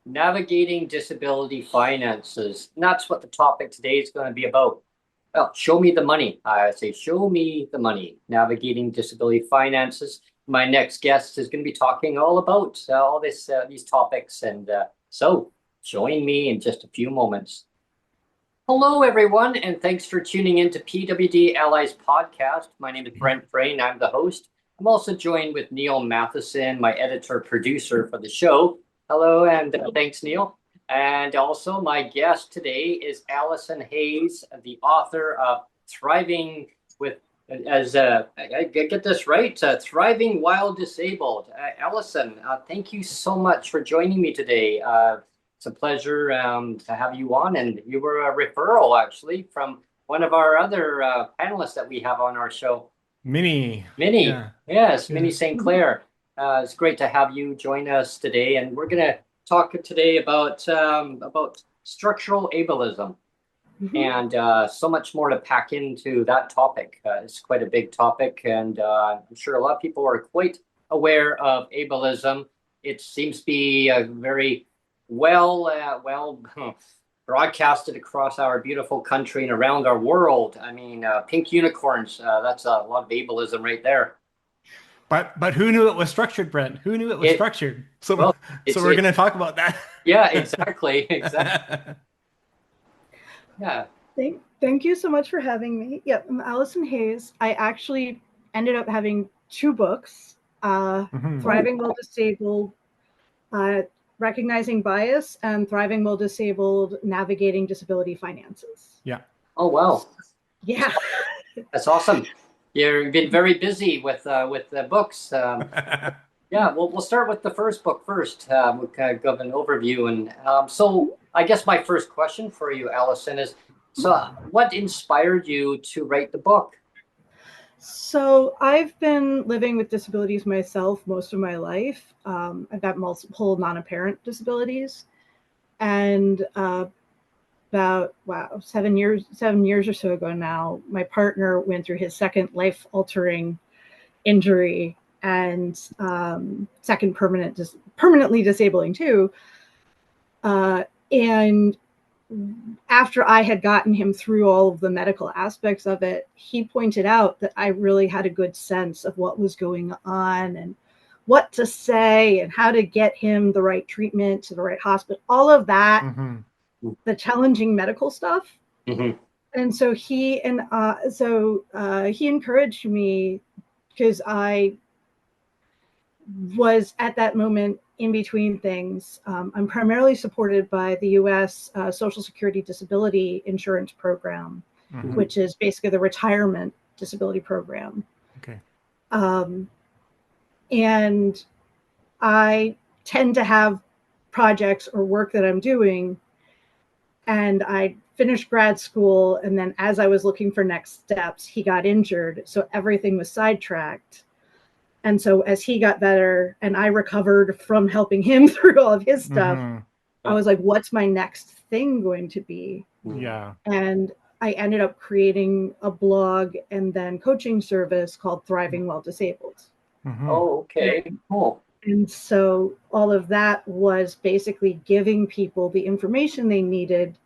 navigating disability finances. And that's what the topic today is going to be about. Well, show me the money. I say, show me the money. Navigating disability finances. My next guest is going to be talking all about all these topics. And so join me in just a few moments. Hello, everyone, and thanks for tuning in to PWD Allies podcast. My name is Brent Frain. I'm the host. I'm also joined with Neil Matheson, my editor-producer for the show. Hello, and thanks, Neil. And also my guest today is Alison Hayes, the author of Thriving with, I get this right, Thriving While Disabled. Alison, thank you so much for joining me today. It's a pleasure to have you on, and you were a referral actually from one of our other panelists that we have on our show. Minnie. Yeah. Yes, yeah. Minnie St. Clair. It's great to have you join us today, and we're going to talk today about structural ableism, and so much more to pack into that topic. It's quite a big topic, and I'm sure a lot of people are quite aware of ableism. It seems to be a very well broadcasted across our beautiful country and around our world. I mean, pink unicorns, that's a lot of ableism right there. But who knew it was structured, Brent? Who knew it was structured? So we're going to talk about that. Yeah, exactly. Yeah. Thank you so much for having me. Yeah, I'm Alison Hayes. I actually ended up having two books, Thriving While Disabled, Recognizing Bias, and Thriving While Disabled, Navigating Disability Finances. Yeah. Oh, wow. Yeah. That's awesome. You've been very busy with the books. Yeah, we'll start with the first book first. We'll kind of give an overview. And so I guess my first question for you, Alison, is, so what inspired you to write the book? So I've been living with disabilities myself most of my life. I've got multiple non-apparent disabilities, and about 7 years or so ago now, my partner went through his second life-altering injury, and second permanently disabling too. And after I had gotten him through all of the medical aspects of it, he pointed out that I really had a good sense of what was going on and what to say and how to get him the right treatment to the right hospital, all of that, the challenging medical stuff. And so he encouraged me, because I was at that moment in between things. I'm primarily supported by the U.S. Social Security Disability Insurance Program, which is basically the retirement disability program. Okay. And I tend to have projects or work that I'm doing, and I finished grad school, and then as I was looking for next steps, he got injured, so everything was sidetracked. And so as he got better and I recovered from helping him through all of his stuff, I was like, what's my next thing going to be? Yeah. And I ended up creating a blog and then coaching service called Thriving While Disabled. Oh, okay. Cool. And so all of that was basically giving people the information they needed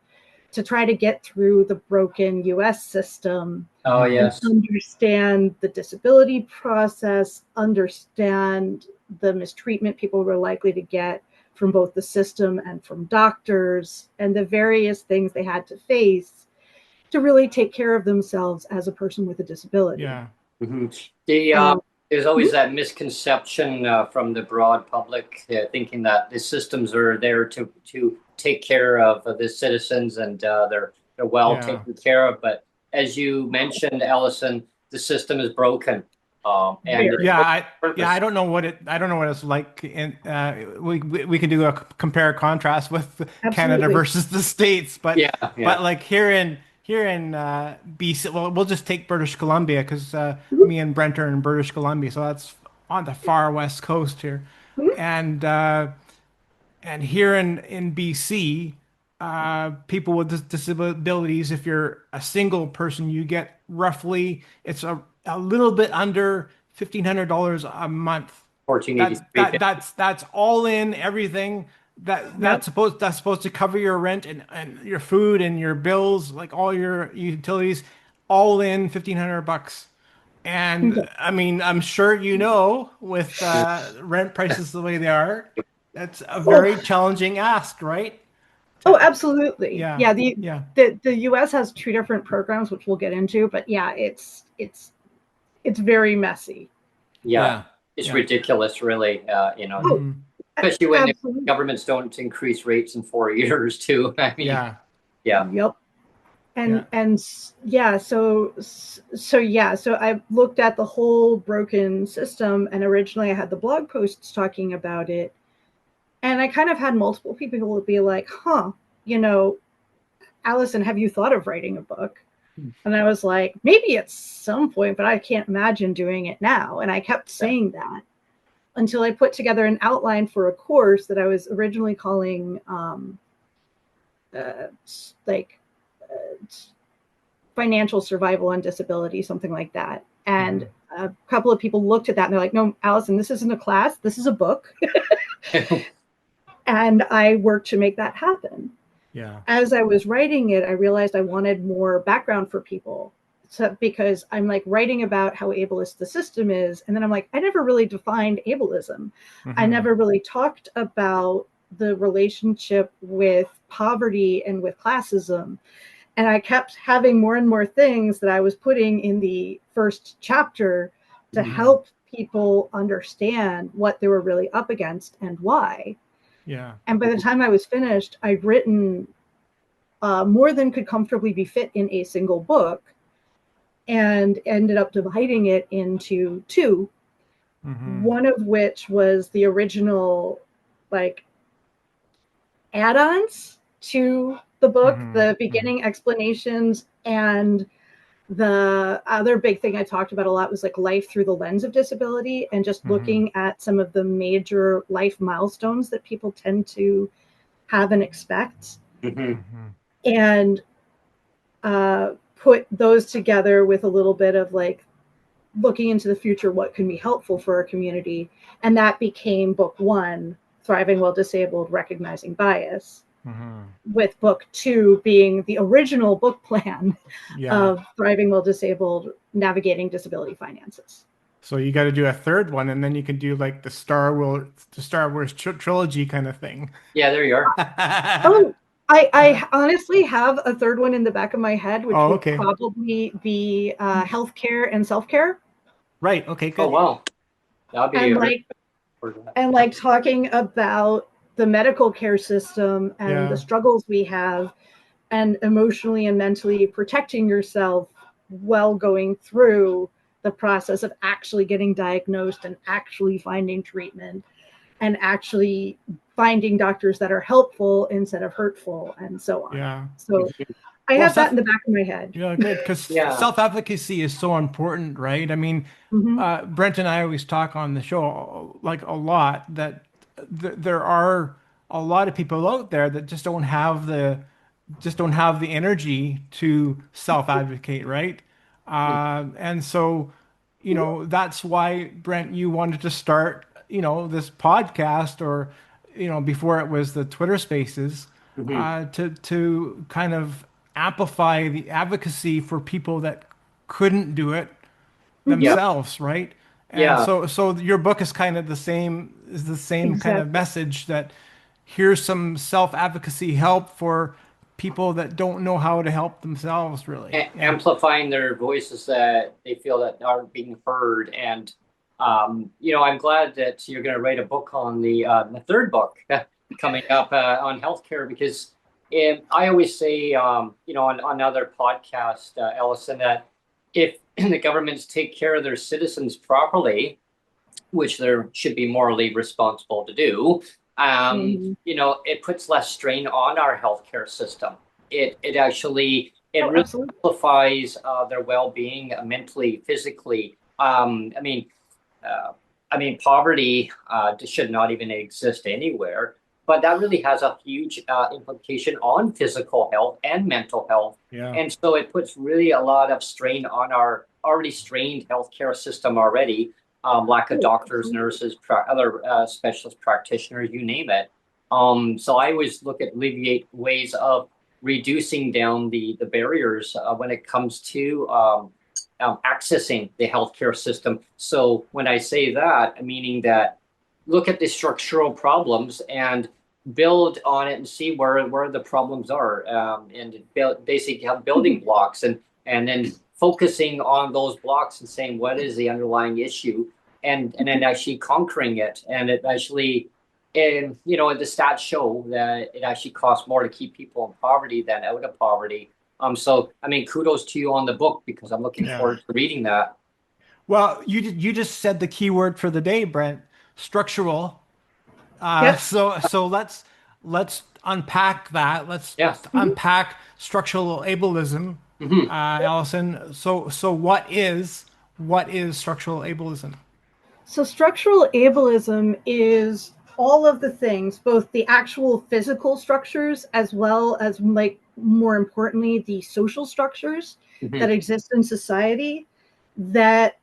to try to get through the broken US system. Oh, yes. Understand the disability process, understand the mistreatment people were likely to get from both the system and from doctors, and the various things they had to face to really take care of themselves as a person with a disability. Yeah. There's always that misconception from the broad public, thinking that the systems are there to take care of the citizens, and they're well taken care of. But as you mentioned, Alison, the system is broken. I don't know what it's like. And we can do a compare contrast with Canada versus the States, but like here in BC, well, we'll just take British Columbia, because me and Brent are in British Columbia, so that's on the far west coast here, and here in BC, people with disabilities, if you're a single person, you get roughly, it's a little bit under $1,500 a month. $1,483. That's all in everything. that's supposed to cover your rent and your food and your bills, like all your utilities, all in $1,500. And I mean, I'm sure you know, with rent prices the way they are, that's a Oh, very challenging ask, right? oh, absolutely. Yeah, Yeah, yeah, the US has two different programs, which we'll get into, but yeah, it's very messy. Yeah, yeah, it's yeah. ridiculous, really. Oh, Hmm. Especially when the absolutely. governments don't increase rates in 4 years too. I mean, Yeah, yeah. Yep. yeah. And yeah, so I looked at the whole broken system, and originally I had the blog posts talking about it, and I kind of had multiple people who would be like, huh, you know, Allison, have you thought of writing a book? And I was like, maybe at some point, but I can't imagine doing it now. And I kept saying that until I put together an outline for a course that I was originally calling uh, like uh, financial survival on disability, something like that. And a couple of people looked at that and they're like, no, Allison, this isn't a class, this is a book. And I worked to make that happen. Yeah. As I was writing it, I realized I wanted more background for people. So, because I'm like writing about how ableist the system is. And then I'm like, I never really defined ableism. I never really talked about the relationship with poverty and with classism. And I kept having more and more things that I was putting in the first chapter to help people understand what they were really up against and why. Yeah. And by the time I was finished, I'd written more than could comfortably be fit in a single book, and ended up dividing it into two, one of which was the original like add-ons to the book, the beginning explanations, and the other big thing I talked about a lot was like life through the lens of disability, and just looking at some of the major life milestones that people tend to have and expect, and put those together with a little bit of like looking into the future, what can be helpful for our community. And that became book one, Thriving While Disabled, Recognizing Bias, with book two being the original book plan of Thriving While Disabled, Navigating Disability Finances. So you got to do a third one, and then you can do like the Star Wars trilogy kind of thing. Yeah, there you are. Oh, I honestly have a third one in the back of my head, which would probably be healthcare and self-care. Right. Okay. Good. Oh wow, that'd be and like talking about the medical care system and the struggles we have, and emotionally and mentally protecting yourself while going through the process of actually getting diagnosed and actually finding treatment and actually finding doctors that are helpful instead of hurtful, and so on. Yeah. So I have that in the back of my head. Yeah, good. Because self-advocacy is so important, right? I mean, Brent and I always talk on the show like a lot that there are a lot of people out there that just don't have the energy to self-advocate, right? And so, that's why, Brent, you wanted to start, this podcast, or, before it was the Twitter Spaces, to kind of amplify the advocacy for people that couldn't do it themselves, right? And so your book is kind of the same kind of message, that here's some self-advocacy help for people that don't know how to help themselves, really. Amplifying their voices that they feel that aren't being heard. And I'm glad that you're going to write a book on the third book coming up on healthcare, because I always say, on other podcasts, Alison, that if the governments take care of their citizens properly, which they should be morally responsible to do, it puts less strain on our healthcare system. It actually really amplifies their well-being mentally, physically. Poverty should not even exist anywhere, but that really has a huge implication on physical health and mental health. Yeah. And so it puts really a lot of strain on our already strained healthcare system already. Lack of doctors, nurses, other specialist practitioners, you name it. So I always look at alleviate ways of reducing down the barriers when it comes to accessing the healthcare system. So when I say that, meaning that look at the structural problems and build on it and see where the problems are, and basically have building blocks, and then focusing on those blocks and saying what is the underlying issue, and then actually conquering it. And it actually, and the stats show that it actually costs more to keep people in poverty than out of poverty. So I mean, kudos to you on the book, because I'm looking forward to reading that. Well, you just said the key word for the day, Brent, structural. Yep. So let's unpack that. Let's unpack structural ableism, Alison. So what is structural ableism? So structural ableism is all of the things, both the actual physical structures as well as, like, more importantly, the social structures that exist in society that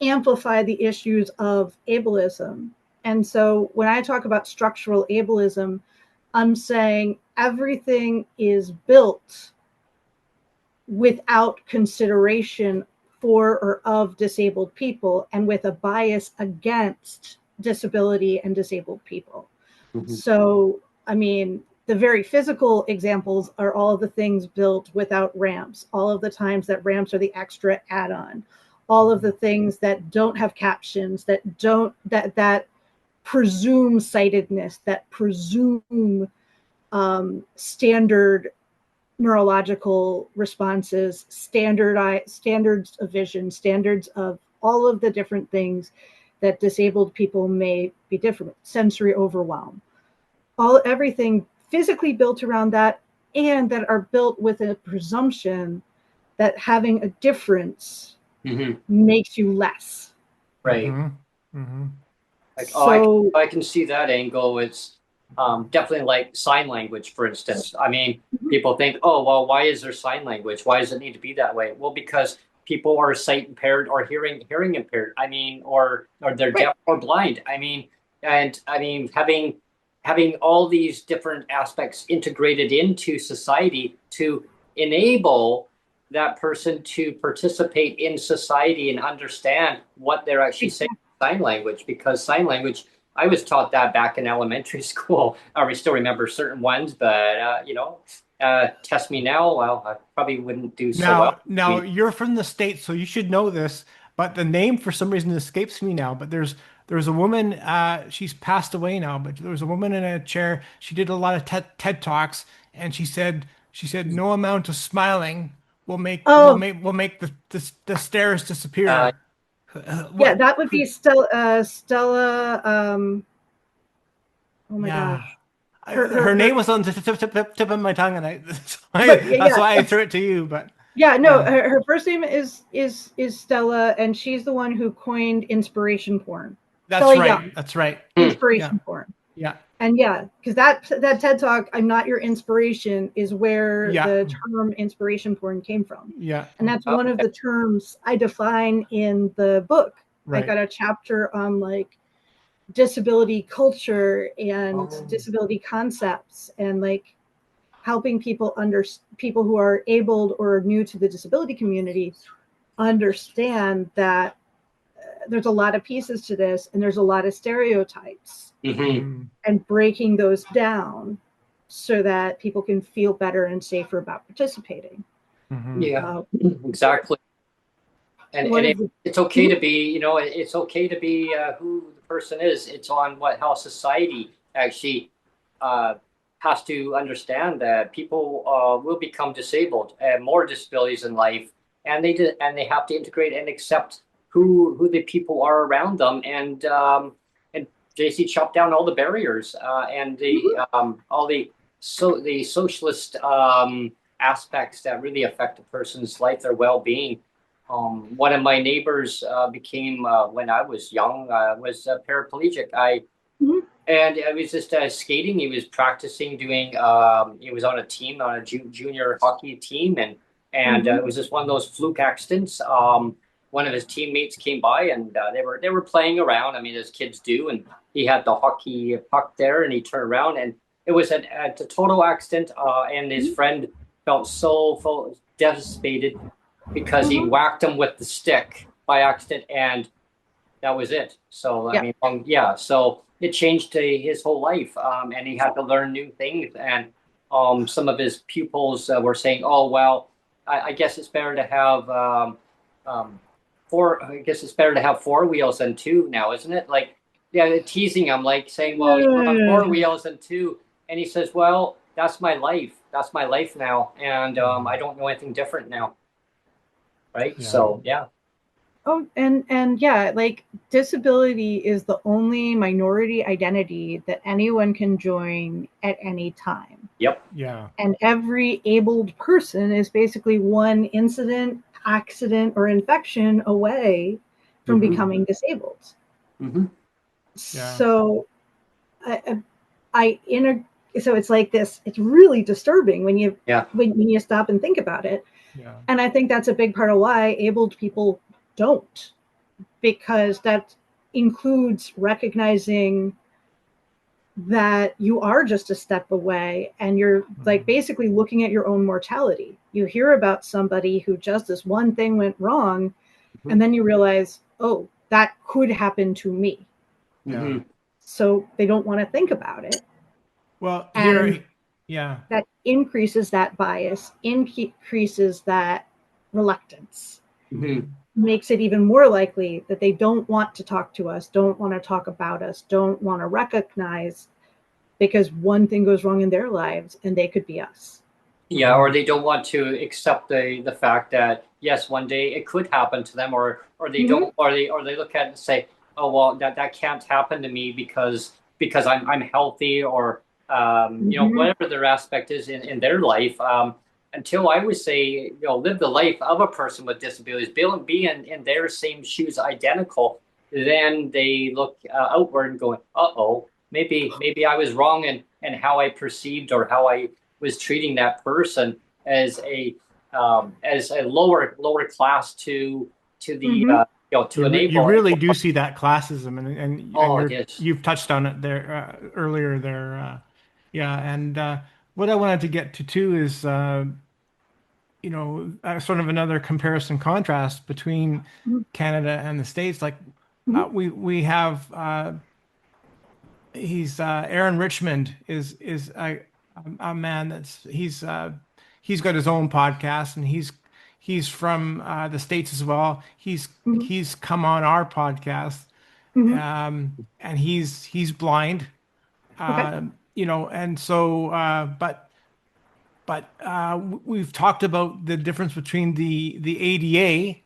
amplify the issues of ableism. And so when I talk about structural ableism, I'm saying everything is built without consideration for or of disabled people, and with a bias against disability and disabled people. So, I mean, the very physical examples are all of the things built without ramps, all of the times that ramps are the extra add-on, all of the things that don't have captions, that presume sightedness, that presume standard neurological responses, standards of vision, standards of all of the different things that disabled people may be different, sensory overwhelm, everything physically built around that, and that are built with a presumption that having a difference makes you less. Right. Like, So I can see that angle. It's definitely like sign language, for instance. I mean, people think, oh, well, why is there sign language? Why does it need to be that way? Well, because people are sight impaired or hearing impaired. I mean, or they're deaf or blind. I mean, and I mean, having all these different aspects integrated into society to enable that person to participate in society and understand what they're actually saying in sign language. Because sign language, I was taught that back in elementary school. I still remember certain ones, but test me now. Well, I probably wouldn't do so well. Now you're from the States, so you should know this, but the name for some reason escapes me now. But there's a woman, she's passed away now, but there was a woman in a chair. She did a lot of TED Talks, and she said no amount of smiling will make the stares disappear. Yeah, that would be Stella. Oh my gosh. Her name was on the tip of my tongue, and that's why I threw it to you. But her first name is Stella, and she's the one who coined inspiration porn. That's Stella right. Young. That's right. Inspiration porn. Yeah. And because that TED Talk, "I'm not your inspiration," is where the term inspiration porn came from. Yeah. And that's one of the terms I define in the book. Right. I got a chapter on like disability culture and disability concepts, and like helping people who are abled or new to the disability community understand that there's a lot of pieces to this, and there's a lot of stereotypes, and breaking those down so that people can feel better and safer about participating. Exactly. And it's okay to be, it's okay to be who the person is. It's on how society actually has to understand that people will become disabled and more disabilities in life, and they have to integrate and accept who the people are around them, and JC chop down all the barriers and all the socialist aspects that really affect a person's life, their well-being. One of my neighbors became, when I was young, was paraplegic. And I was just skating. He was practicing doing, he was on a team, on a junior hockey team. And it was just one of those fluke accidents. one of his teammates came by, and they were playing around. I mean, as kids do, and he had the hockey puck there, and he turned around, and it was a total accident. And his friend felt so devastated because he whacked him with the stick by accident, and that was it. So I mean, so it changed his whole life, and he had to learn new things. And some of his pupils were saying, "Oh well, I guess it's better to have four. I guess it's better to have four wheels than two now, isn't it?" Like, yeah, teasing him, like saying, "Well, you have four wheels than two," and he says, "Well, that's my life. That's my life now, and I don't know anything different now." Right? Yeah. So yeah. Oh, and yeah, like disability is the only minority identity that anyone can join at any time. Yep. Yeah. And every abled person is basically one incident, accident, or infection away from becoming disabled. Mm-hmm. Yeah. So so it's like this, it's really disturbing when you when you stop and think about it. Yeah. And I think that's a big part of why abled people don't, because that includes recognizing that you are just a step away, and you're like basically looking at your own mortality. You hear about somebody who just this one thing went wrong, and then you realize, oh, that could happen to me. Yeah. So they don't want to think about it. Well, that increases that bias, increases that reluctance, makes it even more likely that they don't want to talk to us, don't want to talk about us, don't want to recognize, because one thing goes wrong in their lives and they could be us. Yeah, or they don't want to accept the fact that yes, one day it could happen to them, or they don't, or they look at it and say, oh well, that can't happen to me because I'm healthy, or you know, whatever their aspect is in their life. Until I would say, you know, live the life of a person with disabilities, be in their same shoes, identical, then they look outward and going, uh-oh, maybe I was wrong in how I perceived or how I was treating that person as a lower class to the you know, to enable. You really do see that classism, and you've touched on it there earlier there. Yeah, and what I wanted to get to too is you know, sort of another comparison contrast between Canada and the States. Like we have he's Aaron Richmond is a man he's got his own podcast, and he's from the States as well. He's come on our podcast, and he's blind, you know, and so but we've talked about the difference between the ADA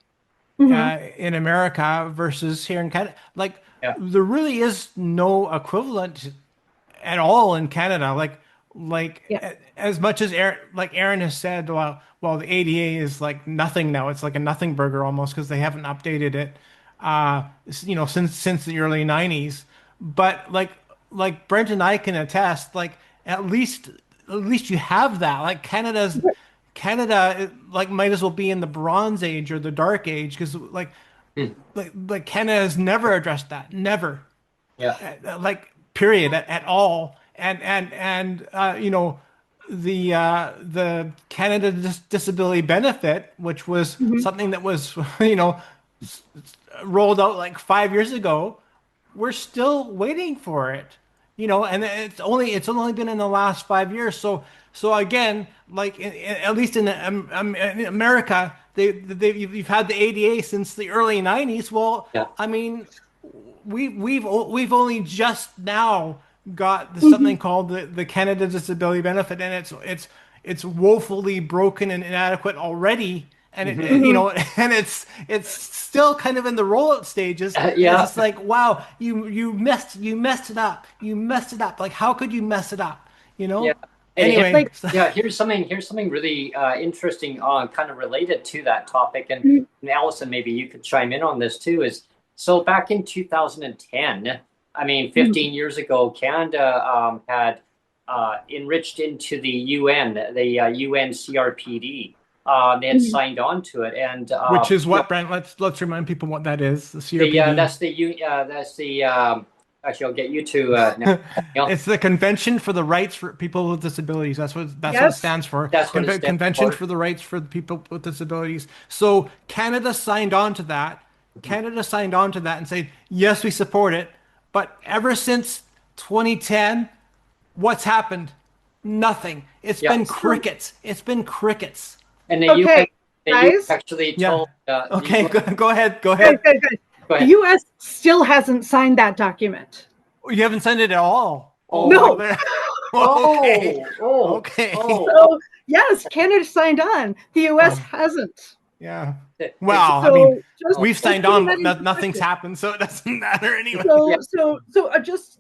in America versus here in Canada. Like there really is no equivalent at all in Canada. As much as Aaron has said, well, the ADA is like nothing now. It's like a nothing burger almost because they haven't updated it, you know, since the early '90s. But like Brent and I can attest, like at least you have that. Like Canada like might as well be in the Bronze Age or the Dark Age, because like Canada has never addressed that, never, like period at all. And you know, the Canada Disability Benefit, which was something that was you know rolled out like 5 years ago, we're still waiting for it, you know, and it's only been in the last 5 years. So again, like at least in America, you've had the ADA since the early '90s. Well, I mean, we've only just now got something called the Canada Disability Benefit, and it's woefully broken and inadequate already. And you know, and it's still kind of in the rollout stages. It's just like, wow, you messed it up. You messed it up. Like, how could you mess it up? You know. Yeah. Anyway, here's something really interesting, kind of related to that topic. And Alison, maybe you could chime in on this too. Is so back in 2010, I mean, 15 years ago, Canada had enriched into the UN, the UN CRPD. they had signed on to it, and which is what, Brent? Let's remind people what that is. The CRPD. That's the actually, I'll get you to now. It's the Convention for the Rights for People with Disabilities. That's what it stands for. That's what it stands Convention for. for the Rights for the People with Disabilities. So Canada signed on to that. Canada signed on to that and said, yes, we support it. But ever since 2010, what's happened? Nothing. It's been crickets. It's been crickets. And the US actually told. Okay, go ahead. Go ahead. Good. The U.S. still hasn't signed that document. You haven't signed it at all. No. Okay. Okay. So yes, Canada signed on. The U.S. hasn't. Yeah. Well, so, I mean, just, we've signed on, but nothing's happened, so it doesn't matter anyway. So just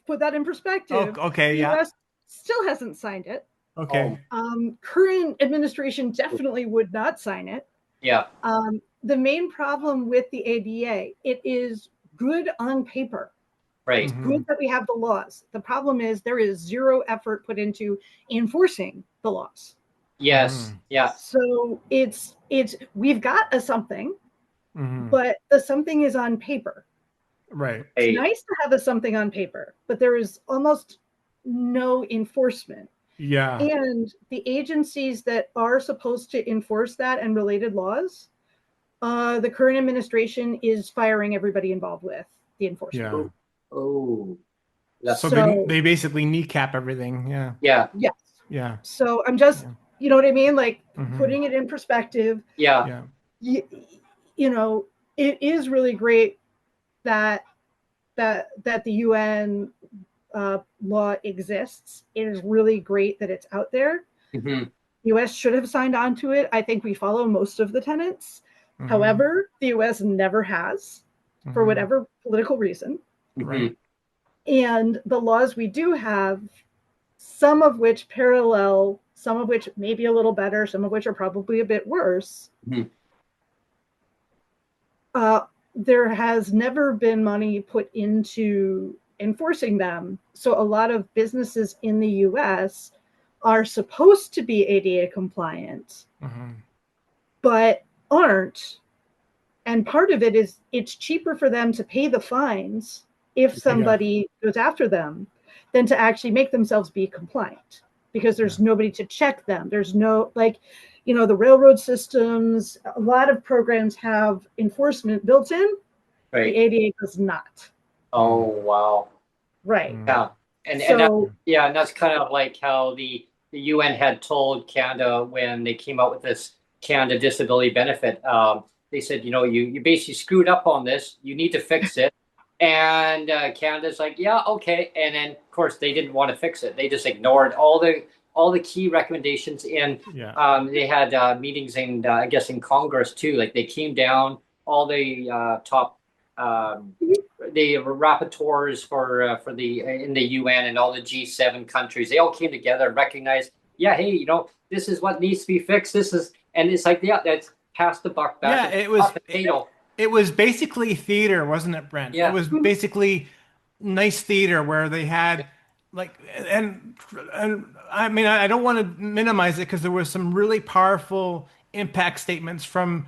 put that in perspective. Okay. The U.S. still hasn't signed it. Okay. Current administration definitely would not sign it. Yeah. The main problem with the ADA, it is good on paper. Right. It's good that we have the laws. The problem is there is zero effort put into enforcing the laws. Yes. Yeah. So it's we've got a something, but the something is on paper. Right. It's nice to have a something on paper, but there is almost no enforcement. Yeah. And the agencies that are supposed to enforce that and related laws, the current administration is firing everybody involved with the enforcement. Yeah. So they basically kneecap everything. Yeah. Yeah. Yes. Yeah. So I'm just, you know what I mean? Like putting it in perspective. Yeah. You know, it is really great that the UN law exists. It is really great that it's out there. The US should have signed on to it. I think we follow most of the tenets. However, the US never has, for whatever political reason. Right. And the laws we do have, some of which parallel, some of which may be a little better, some of which are probably a bit worse. There has never been money put into enforcing them. So a lot of businesses in the US are supposed to be ADA compliant, but aren't. And part of it is it's cheaper for them to pay the fines if somebody goes after them than to actually make themselves be compliant, because there's nobody to check them. There's no, like, you know, the railroad systems, a lot of programs have enforcement built in. Right. The ADA does not. Oh, wow. Right. Yeah. And that's kind of like how the UN had told Canada when they came out with this Canada disability benefit. They said, you know, you basically screwed up on this. You need to fix it. And Canada's like, yeah, okay. And then, of course, they didn't want to fix it. They just ignored all the key recommendations. And they had meetings in, I guess, in Congress too. Like they came down, all the top, the rapporteurs for the in the UN and all the G7 countries. They all came together and recognized, yeah, hey, you know, this is what needs to be fixed. And it's like, yeah, that's pass the buck back. Yeah, it was basically theater, wasn't it, Brent? Yeah. It was basically nice theater where they had like, and I mean, I don't want to minimize it because there was some really powerful impact statements from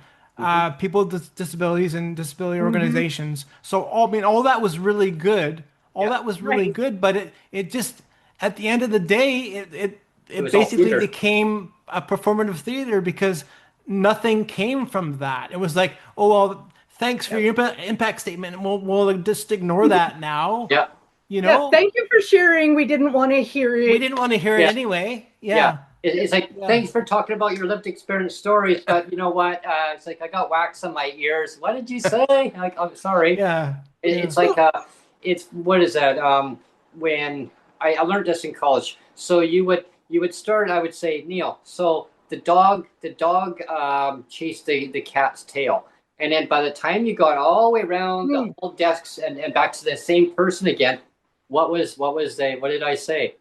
people with disabilities and disability organizations. So all that was really good. That was really good, but it just, at the end of the day, it basically became a performative theater because nothing came from that. It was like, oh, well, thanks for your impact statement. And we'll just ignore that now. Yeah. You know? Yeah, thank you for sharing. We didn't want to hear it. We didn't want to hear it anyway. Yeah. It's like, thanks for talking about your lived experience stories, but you know what? It's like, I got wax on my ears. What did you say? Like, I'm sorry. Yeah. It's like, what is that? When I learned this in college. So you would start, I would say, Neil, so the dog chased the cat's tail. And then by the time you got all the way around the whole desks and back to the same person again, what did I say?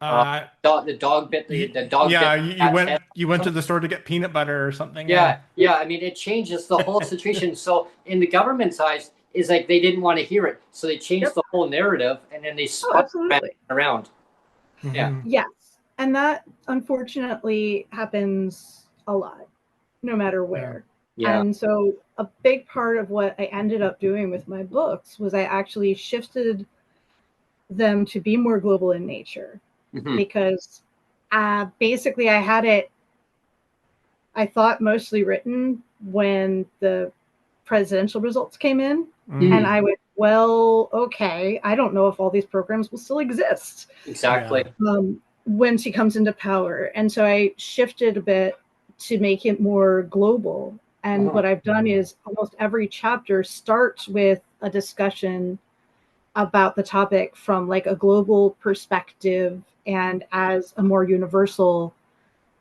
The dog bit the dog. Yeah, you went to the store to get peanut butter or something. Yeah. I mean, it changes the whole situation. So in the government's eyes, is like they didn't want to hear it, so they changed the whole narrative, and then they spun around. Yes. And that unfortunately happens a lot, no matter where. Yeah. And so a big part of what I ended up doing with my books was I actually shifted them to be more global in nature, because basically I had it, I thought, mostly written when the presidential results came in. And I went, well, okay, I don't know if all these programs will still exist. Exactly. When she comes into power. And so I shifted a bit to make it more global. And what I've done is almost every chapter starts with a discussion about the topic from like a global perspective and as a more universal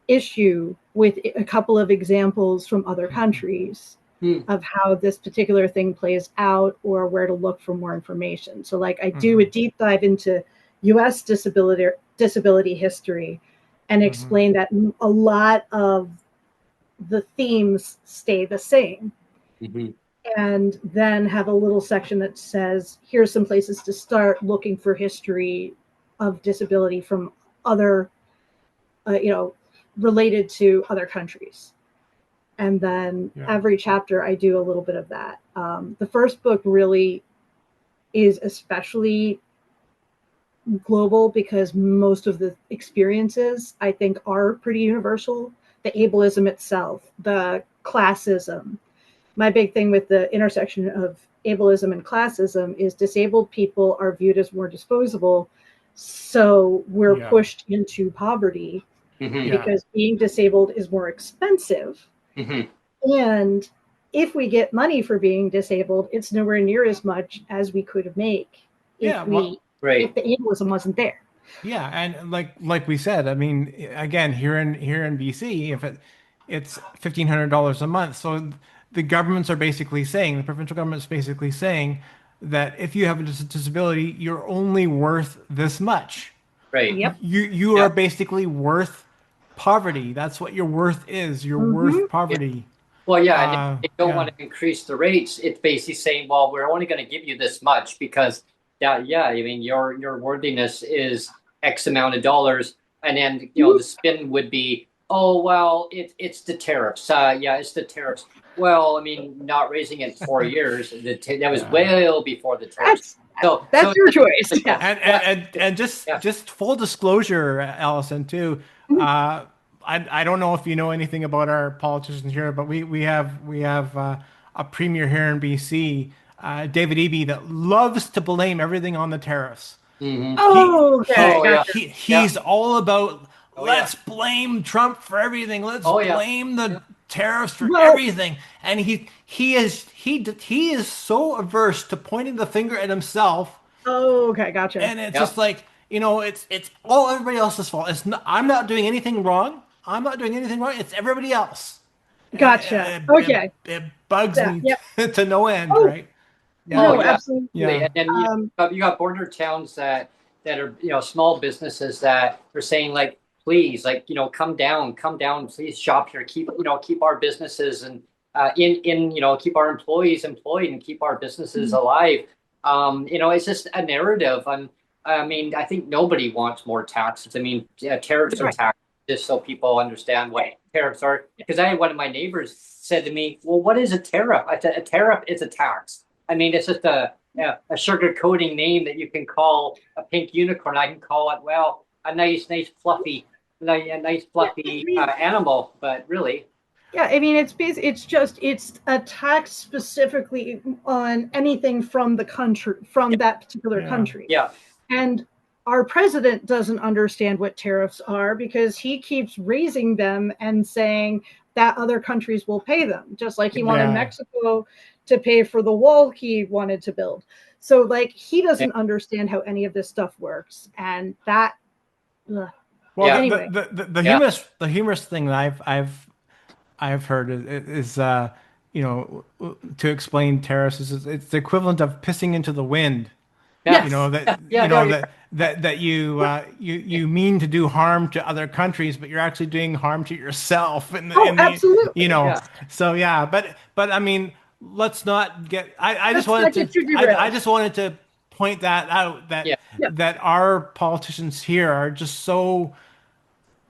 issue, with a couple of examples from other countries of how this particular thing plays out or where to look for more information. So like I do a deep dive into US disability history and explain that a lot of the themes stay the same. And then have a little section that says, here's some places to start looking for history of disability from other, related to other countries. And then every chapter I do a little bit of that. The first book really is especially global because most of the experiences I think are pretty universal. The ableism itself, the classism. My big thing with the intersection of ableism and classism is disabled people are viewed as more disposable. So we're pushed into poverty because being disabled is more expensive. And if we get money for being disabled, it's nowhere near as much as we could make if the ableism wasn't there. Yeah, and like we said, I mean, again, here in BC, if it's $1,500 a month, so the governments are basically saying, the provincial government's basically saying that if you have a disability, you're only worth this much. Right. Yep. You are basically worth poverty. That's what your worth is. You're worth poverty. Well, yeah, and if they don't want to increase the rates, it's basically saying, well, we're only going to give you this much because, I mean, your worthiness is X amount of dollars, and then the spin would be, oh well, it's the tariffs. It's the tariffs. Well, I mean, not raising it 4 years, that was well before the tariffs. That's your choice. And just full disclosure, Alison, too. I don't know if you know anything about our politicians here, but we have a premier here in BC, David Eby, that loves to blame everything on the tariffs. He's all about let's blame Trump for everything. Let's blame the tariffs for everything. And he is so averse to pointing the finger at himself. Oh, okay, gotcha. And it's just like, it's all everybody else's fault. I'm not doing anything wrong. It's everybody else. Gotcha. It bugs me to no end, right? No, absolutely. Yeah. And then you got border towns that are small businesses that are saying like, please, like, come down, please shop here, keep our businesses and keep our employees employed and keep our businesses alive. It's just a narrative. I mean, I think nobody wants more taxes. I mean, tariffs are taxes, just so people understand what tariffs are. Because I had one of my neighbors said to me, well, what is a tariff? I said, a tariff is a tax. I mean, it's just a sugar coating name that you can call a pink unicorn. I can call it, well, a nice fluffy animal, but really. Yeah, I mean, it's a tax specifically on anything from the country, from that particular country. Yeah. And our president doesn't understand what tariffs are because he keeps raising them and saying that other countries will pay them, just like he wanted Mexico to pay for the wall he wanted to build. So like he doesn't understand how any of this stuff works, and that. Well, anyway, the humorous thing that I've heard is to explain tariffs is it's the equivalent of pissing into the wind. Yes. That you mean to do harm to other countries, but you're actually doing harm to yourself. Absolutely. So but I mean, let's not get. I just wanted to point that out that our politicians here are just so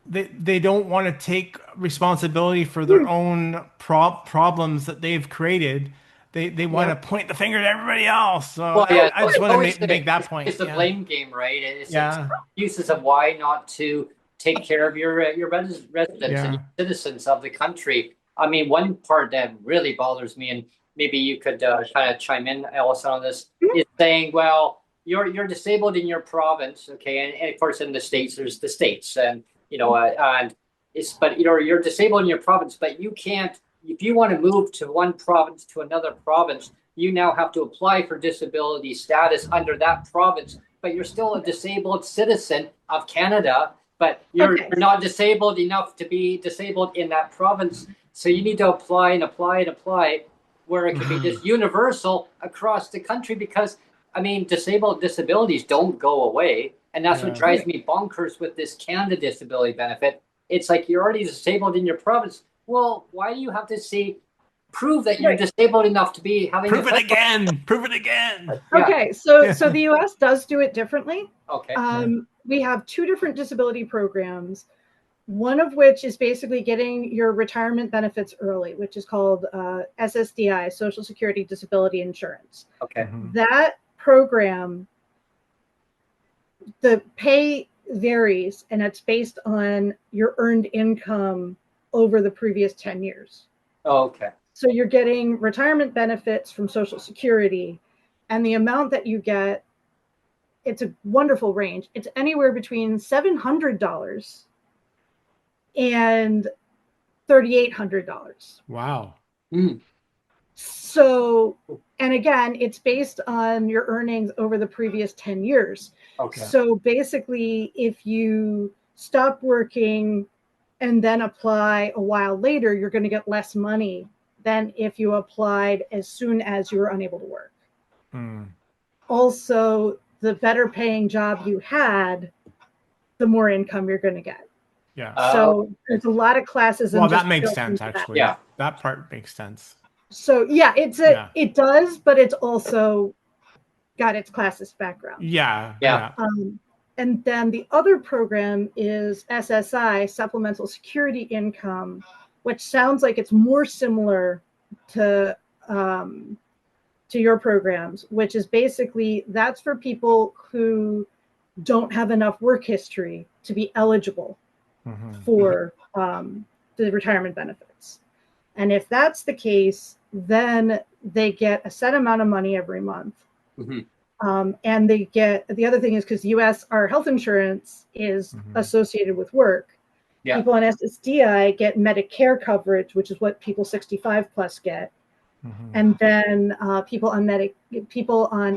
they don't want to take responsibility for their own problems that they've created. They want to point the finger at everybody else. So Well, yeah, I just want to make that point. It's the blame game, right? It's Yeah. excuses of why not to take care of your residents and your citizens of the country. I mean, one part that really bothers me, and maybe you could kind of chime in, Alison, on this, is saying, well, you're disabled in your province, okay, and of course in the states there's the states, and and but you're disabled in your province, but you can't. If you want to move to one province to another province, you now have to apply for disability status under that province, but you're still a disabled citizen of Canada, but you're not disabled enough to be disabled in that province. So you need to apply and apply and apply, where it can be just universal across the country, because I mean, disabilities don't go away. And that's what drives me bonkers with this Canada disability benefit. It's like, you're already disabled in your province. Well, why do you have to prove that you're disabled enough to be having prove it again? Prove it again. Okay, so the US does do it differently. Okay. We have two different disability programs, one of which is basically getting your retirement benefits early, which is called SSDI, Social Security Disability Insurance. Okay. That program, the pay varies, and it's based on your earned income over the previous 10 years. Oh, okay. So you're getting retirement benefits from Social Security, and the amount that you get, it's a wonderful range. It's anywhere between $700 and $3,800. Wow. So, and again, it's based on your earnings over the previous 10 years. Okay. So basically, if you stop working and then apply a while later, you're going to get less money than if you applied as soon as you were unable to work. Also, the better paying job you had, the more income you're going to get. Yeah. So there's a lot of classism. Well, that makes sense, actually. Yeah. That part makes sense. So yeah, it does, but it's also got its classist background. Yeah. And then the other program is SSI, Supplemental Security Income, which sounds like it's more similar to your programs, which is basically, that's for people who don't have enough work history to be eligible for the retirement benefits. And if that's the case, then they get a set amount of money every month. And they get, the other thing is, because US, our health insurance is associated with work. People on SSDI get Medicare coverage, which is what people 65 plus get. And then people on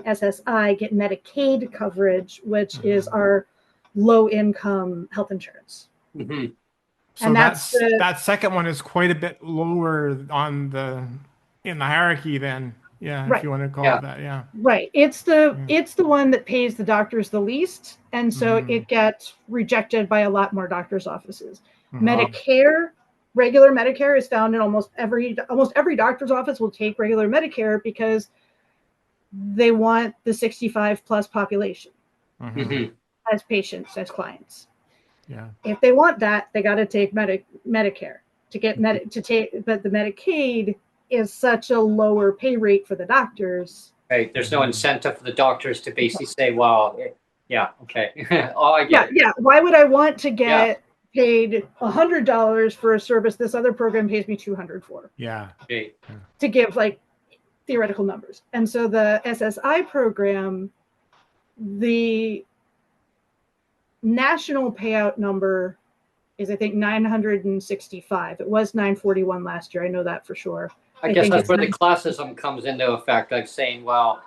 SSI get Medicaid coverage, which is our low income health insurance. So and that second one is quite a bit lower in the hierarchy then. Yeah, if you want to call it that, Right. It's the one that pays the doctors the least, and so it gets rejected by a lot more doctors' offices. Medicare, regular Medicare, is found in almost every doctor's office will take regular Medicare because they want the 65 plus population as patients, as clients. If they want that, they got to take Medicare to get but the Medicaid is such a lower pay rate for the doctors. Right. There's no incentive for the doctors to basically say, well, okay. Oh, I get it. Yeah. Why would I want to get paid $100 for a service this other program pays me $200 for? To give like theoretical numbers. And so the SSI program, the national payout number is, I think, 965. It was 941 last year. I know that for sure. I guess that's where the classism comes into effect. Like saying, well,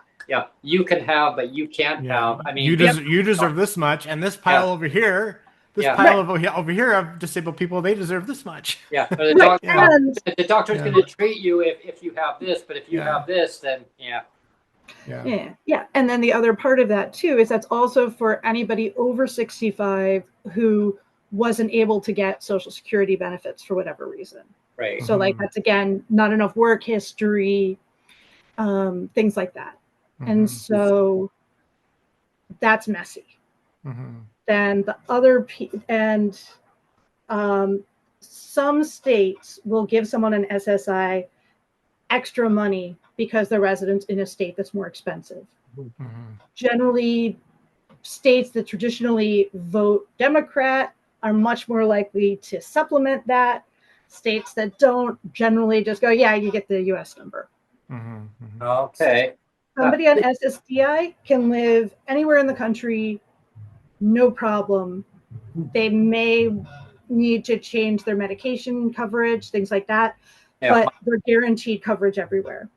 you can have, but you can't have. I mean, you deserve this much, and this pile over here, pile over here of disabled people, they deserve this much. Yeah, but the doctor's going to treat you if you have this, but if you have this, then Yeah. And then the other part of that too is that's also for anybody over 65 who wasn't able to get Social Security benefits for whatever reason. Right. So like that's, again, not enough work history, things like that. And so that's messy. Then the other and some states will give someone an SSI extra money because they're residents in a state that's more expensive. Mm-hmm. Generally, states that traditionally vote Democrat are much more likely to supplement that. States that don't generally just go, yeah, you get the US number. Mm-hmm. Okay. Somebody on SSDI can live anywhere in the country, no problem. They may need to change their medication coverage, things like that, but they're guaranteed coverage everywhere.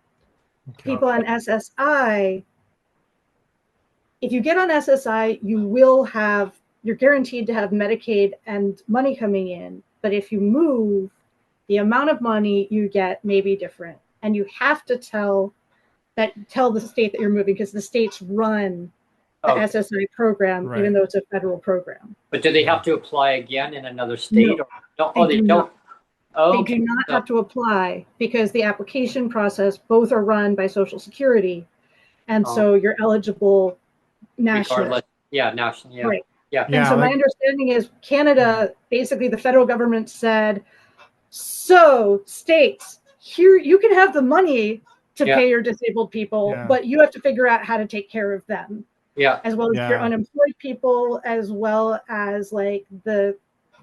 Okay. People on SSI, if you get on SSI, you're guaranteed to have Medicaid and money coming in. But if you move, the amount of money you get may be different. And you have to tell the state that you're moving, because the states run the SSI program, even though it's a federal program. But do they have to apply again in another state? No, they don't. They do not have to apply, because the application process, both are run by Social Security. And so you're eligible nationally. Regardless. Yeah, nationally. Yeah. Right. Yeah. And so my understanding is Canada, basically the federal government said, so states, here you can have the money to pay your disabled people, but you have to figure out how to take care of them. Yeah. As well as your unemployed people, as well as like the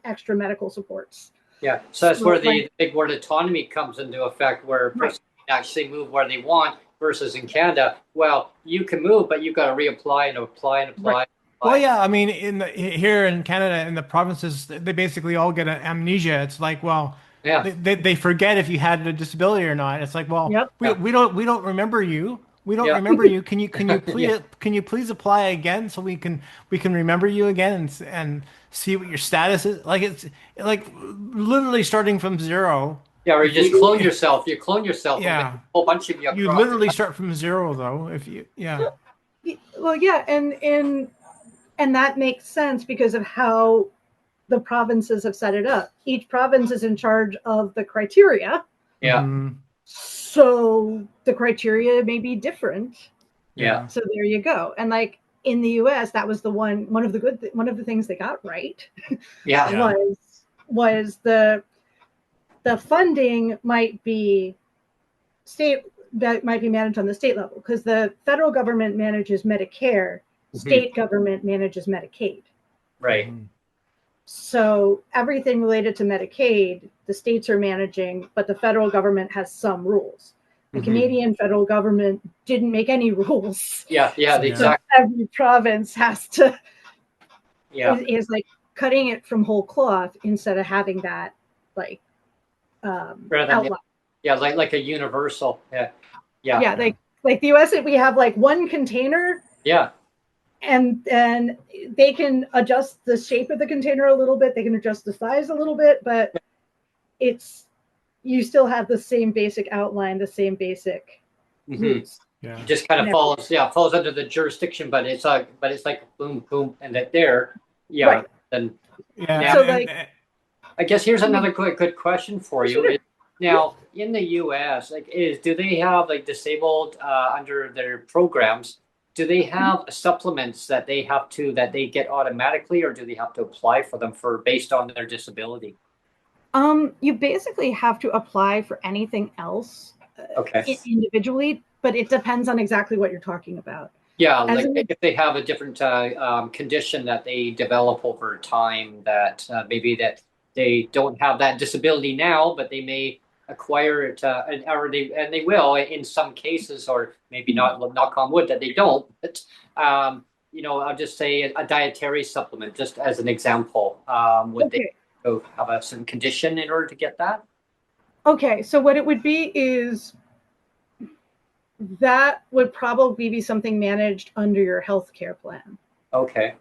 extra medical supports. Yeah. So that's where the big word autonomy comes into effect, where a person can actually move where they want, versus in Canada, well, you can move, but you've got to reapply and apply and apply. Right. Well, yeah, I mean, here in Canada, in the provinces, they basically all get an amnesia. It's like, well, they forget if you had a disability or not. It's like, well, we don't remember you. We don't remember you. Can you please apply again so we can remember you again and see what your status is? Like, it's like literally starting from zero. Yeah, or you just clone yourself. You clone yourself. Yeah, a whole bunch of you. You literally start from zero, though. If you, Well, yeah, and that makes sense because of how the provinces have set it up. Each province is in charge of the criteria. Yeah. Mm-hmm. So the criteria may be different. Yeah. So there you go. And like in the US, that was one of the things they got right. Yeah. was the funding might be managed on the state level, because the federal government manages Medicare, state government manages Medicaid. Right. So everything related to Medicaid, the states are managing, but the federal government has some rules. The Canadian federal government didn't make any rules. Exactly. Every province has to is like cutting it from whole cloth instead of having that like outline. Like a universal. Like the US, we have like one container. Yeah. And they can adjust the shape of the container a little bit. They can adjust the size a little bit, but you still have the same basic outline, the same basic rules. Yeah. It just kind of falls under the jurisdiction, but it's like boom, boom, and that there. Yeah. Right. Then. Yeah. So I guess here's another good question for you. Sure. Now, in the US, do they have disabled under their programs? Do they have supplements that they get automatically, or do they have to apply for them based on their disability? You basically have to apply for anything else individually, but it depends on exactly what you're talking about. Yeah, if they have a different condition that they develop over time, that maybe that they don't have that disability now, but they may acquire it, or they will in some cases, or maybe not. Knock on wood that they don't. But I'll just say a dietary supplement, just as an example. Would they have a certain condition in order to get that? Okay, so what it would be is that would probably be something managed under your health care plan. Okay.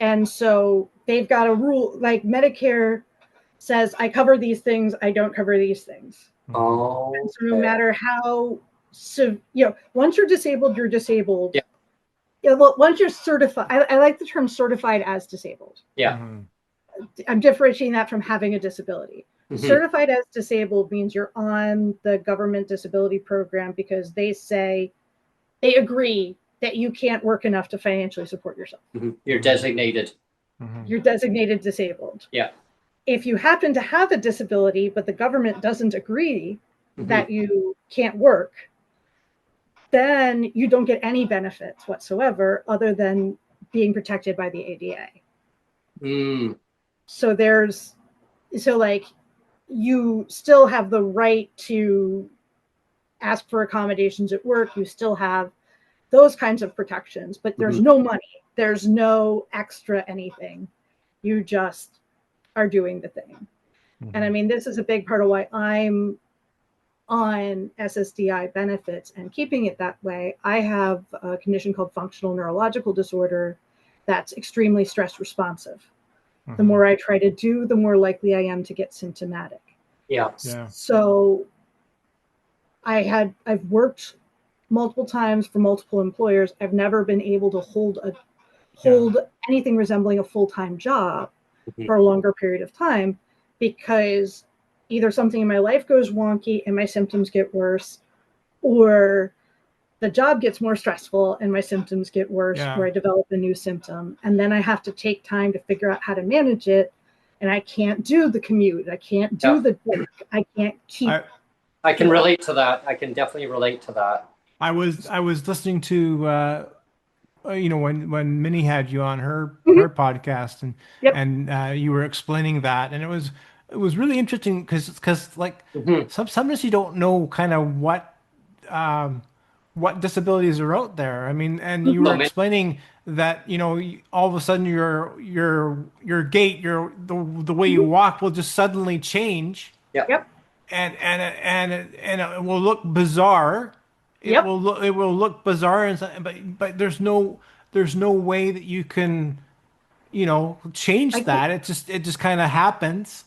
And so they've got a rule, like Medicare says, I cover these things, I don't cover these things. Oh. And so no matter how, once you're disabled, you're disabled. Yeah. Yeah. Well, once you're certified, I like the term certified as disabled. Yeah. I'm differentiating that from having a disability. Certified as disabled means you're on the government disability program because they agree that you can't work enough to financially support yourself. You're designated. You're designated disabled. Yeah. if you happen to have a disability, but the government doesn't agree that you can't work, then you don't get any benefits whatsoever other than being protected by the ADA. So like you still have the right to ask for accommodations at work. You still have those kinds of protections, but there's no money. There's no extra anything. You just are doing the thing. And I mean, this is a big part of why I'm on SSDI benefits and keeping it that way. I have a condition called functional neurological disorder that's extremely stress responsive. The more I try to do, the more likely I am to get symptomatic. Yeah. So I've worked multiple times for multiple employers. I've never been able to hold anything resembling a full-time job for a longer period of time, because either something in my life goes wonky and my symptoms get worse, or the job gets more stressful and my symptoms get worse, or I develop a new symptom. And then I have to take time to figure out how to manage it. And I can't do the commute. I can't do the work. I can't keep. I can relate to that. I can definitely relate to that. I was listening to when Minnie had you on her podcast, and you were explaining that, and it was really interesting because like sometimes you don't know kind of what disabilities are out there. I mean, and you were explaining that all of a sudden your gait, the way you walk will just suddenly change. And it will look bizarre. It will look bizarre, but there's no way that you can change that. It just kind of happens.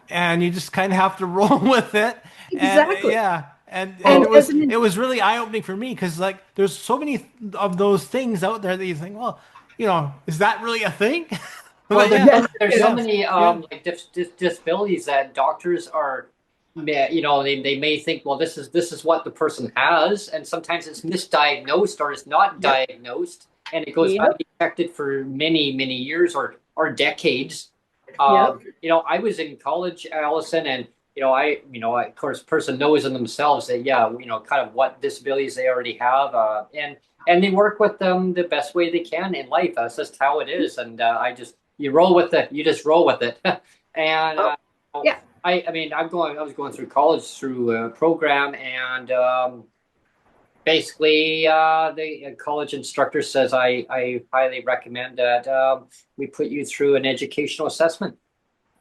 And you just kind of have to roll with it. Exactly. And it was really eye-opening for me, because like there's so many of those things out there that you think, well, is that really a thing? Well, there's so many like disabilities that doctors are, they may think, well, this is what the person has, and sometimes it's misdiagnosed or it's not diagnosed, and it goes undetected for many years or decades. I was in college, Allison, and of course, person knows in themselves that kind of what disabilities they already have, and they work with them the best way they can in life. That's just how it is, and you roll with it. You just roll with it, and I was going through college through a program, and basically the college instructor says I highly recommend that we put you through an educational assessment.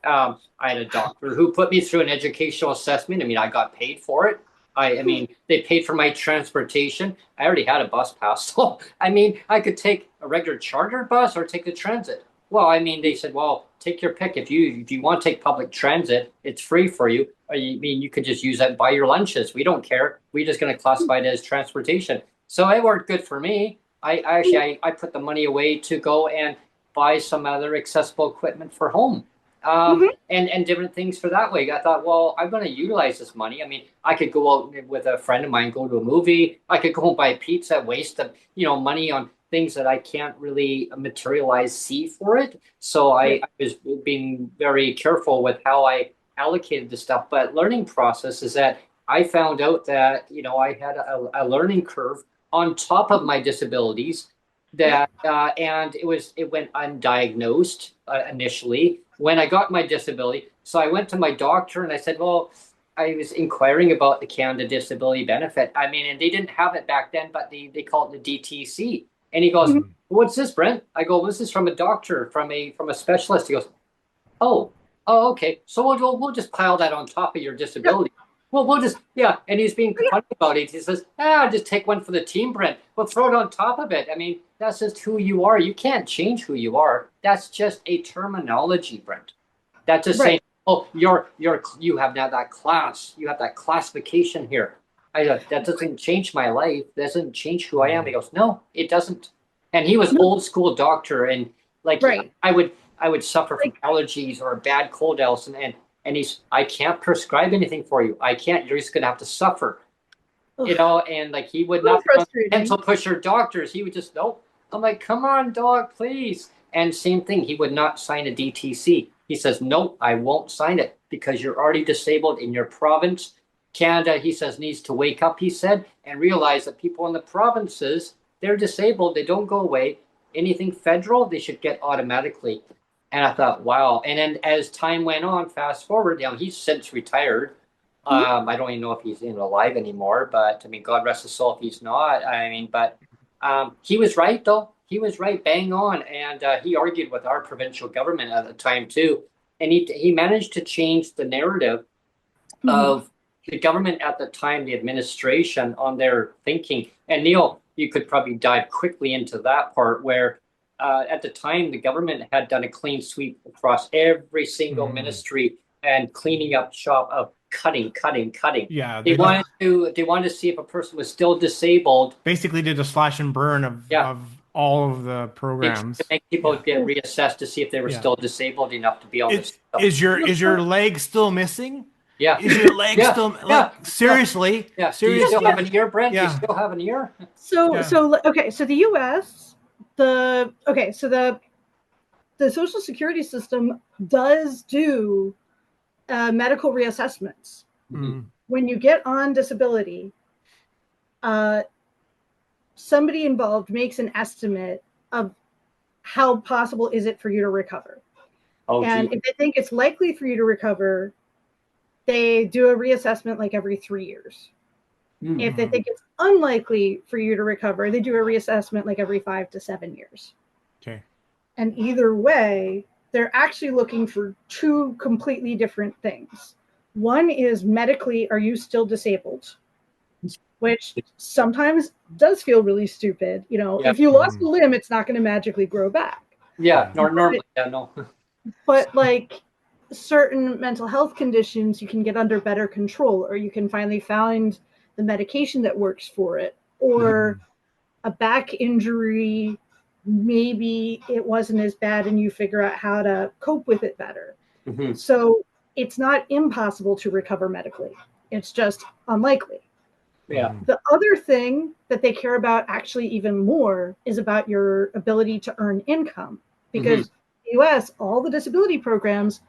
I had a doctor who put me through an educational assessment. I mean, I got paid for it. I mean, they paid for my transportation. I already had a bus pass, so I mean, I could take a regular charter bus or take the transit. Well, I mean, they said, well, take your pick. If you want to take public transit, it's free for you. You could just use that and buy your lunches. We don't care. We're just going to classify it as transportation. So it worked good for me. I put the money away to go and buy some other accessible equipment for home. And different things for that way. I thought, well, I'm going to utilize this money. I mean, I could go out with a friend of mine, go to a movie. I could go and buy pizza, waste of, money on things that I can't really see for it. So I was being very careful with how I allocated the stuff. But learning process is that I found out that, I had a learning curve on top of my disabilities that, and it went undiagnosed initially when I got my disability. So I went to my doctor and I said, well, I was inquiring about the Canada Disability Benefit. I mean, and they didn't have it back then, but they call it the DTC. And he goes, what's this, Brent? I go, this is from a doctor, from a specialist. He goes, oh, okay. So we'll just pile that on top of your disability. Well, we'll just, and he's being funny about it. He says, just take one for the team, Brent. We'll throw it on top of it. I mean, that's just who you are. You can't change who you are. That's just a terminology, Brent. That's just saying, oh, you have now that class. You have that classification here. That doesn't change my life. Doesn't change who I am. He goes, no, it doesn't. And he was old school doctor, and like I would suffer from allergies or a bad cold, Alison, and I can't prescribe anything for you. I can't. You're just gonna have to suffer, And like he would not pencil pusher doctors. He would just I'm like, come on, doc, please. And same thing, he would not sign a DTC. He says, nope, I won't sign it because you're already disabled in your province. Canada, he says, needs to wake up, he said, and realize that people in the provinces, they're disabled. They don't go away. Anything federal, they should get automatically. And I thought, wow. And then as time went on, fast forward, he's since retired. I don't even know if he's alive anymore, but I mean, God rest his soul if he's not. I mean, but he was right, though. He was right, bang on. And he argued with our provincial government at the time, too. And he managed to change the narrative of the government at the time, the administration, on their thinking. And Neil, you could probably dive quickly into that part where at the time, the government had done a clean sweep across every single ministry and cleaning up shop of cutting. Yeah, they wanted to see if a person was still disabled. Basically, did a slash and burn of all of the programs to make people get reassessed to see if they were still disabled enough to be on this. Is your leg still missing? Yeah. Is your leg still seriously? Yeah. Seriously? Do you still have an ear, Brent? Yeah. Do you still have an ear? So the US, the Social Security system does do medical reassessments. When you get on disability, somebody involved makes an estimate of how possible is it for you to recover. If they think it's likely for you to recover, they do a reassessment like every 3 years. If they think it's unlikely for you to recover, they do a reassessment like every 5 to 7 years. Okay. And either way, they're actually looking for two completely different things. One is medically, are you still disabled? Which sometimes does feel really stupid. If you lost a limb, it's not going to magically grow back. Yeah, normally, no. But like certain mental health conditions, you can get under better control, or you can finally find the medication that works for it, or a back injury, maybe it wasn't as bad and you figure out how to cope with it better. So it's not impossible to recover medically. It's just unlikely. Yeah. The other thing that they care about actually even more is about your ability to earn income, because in the US, all the disability programs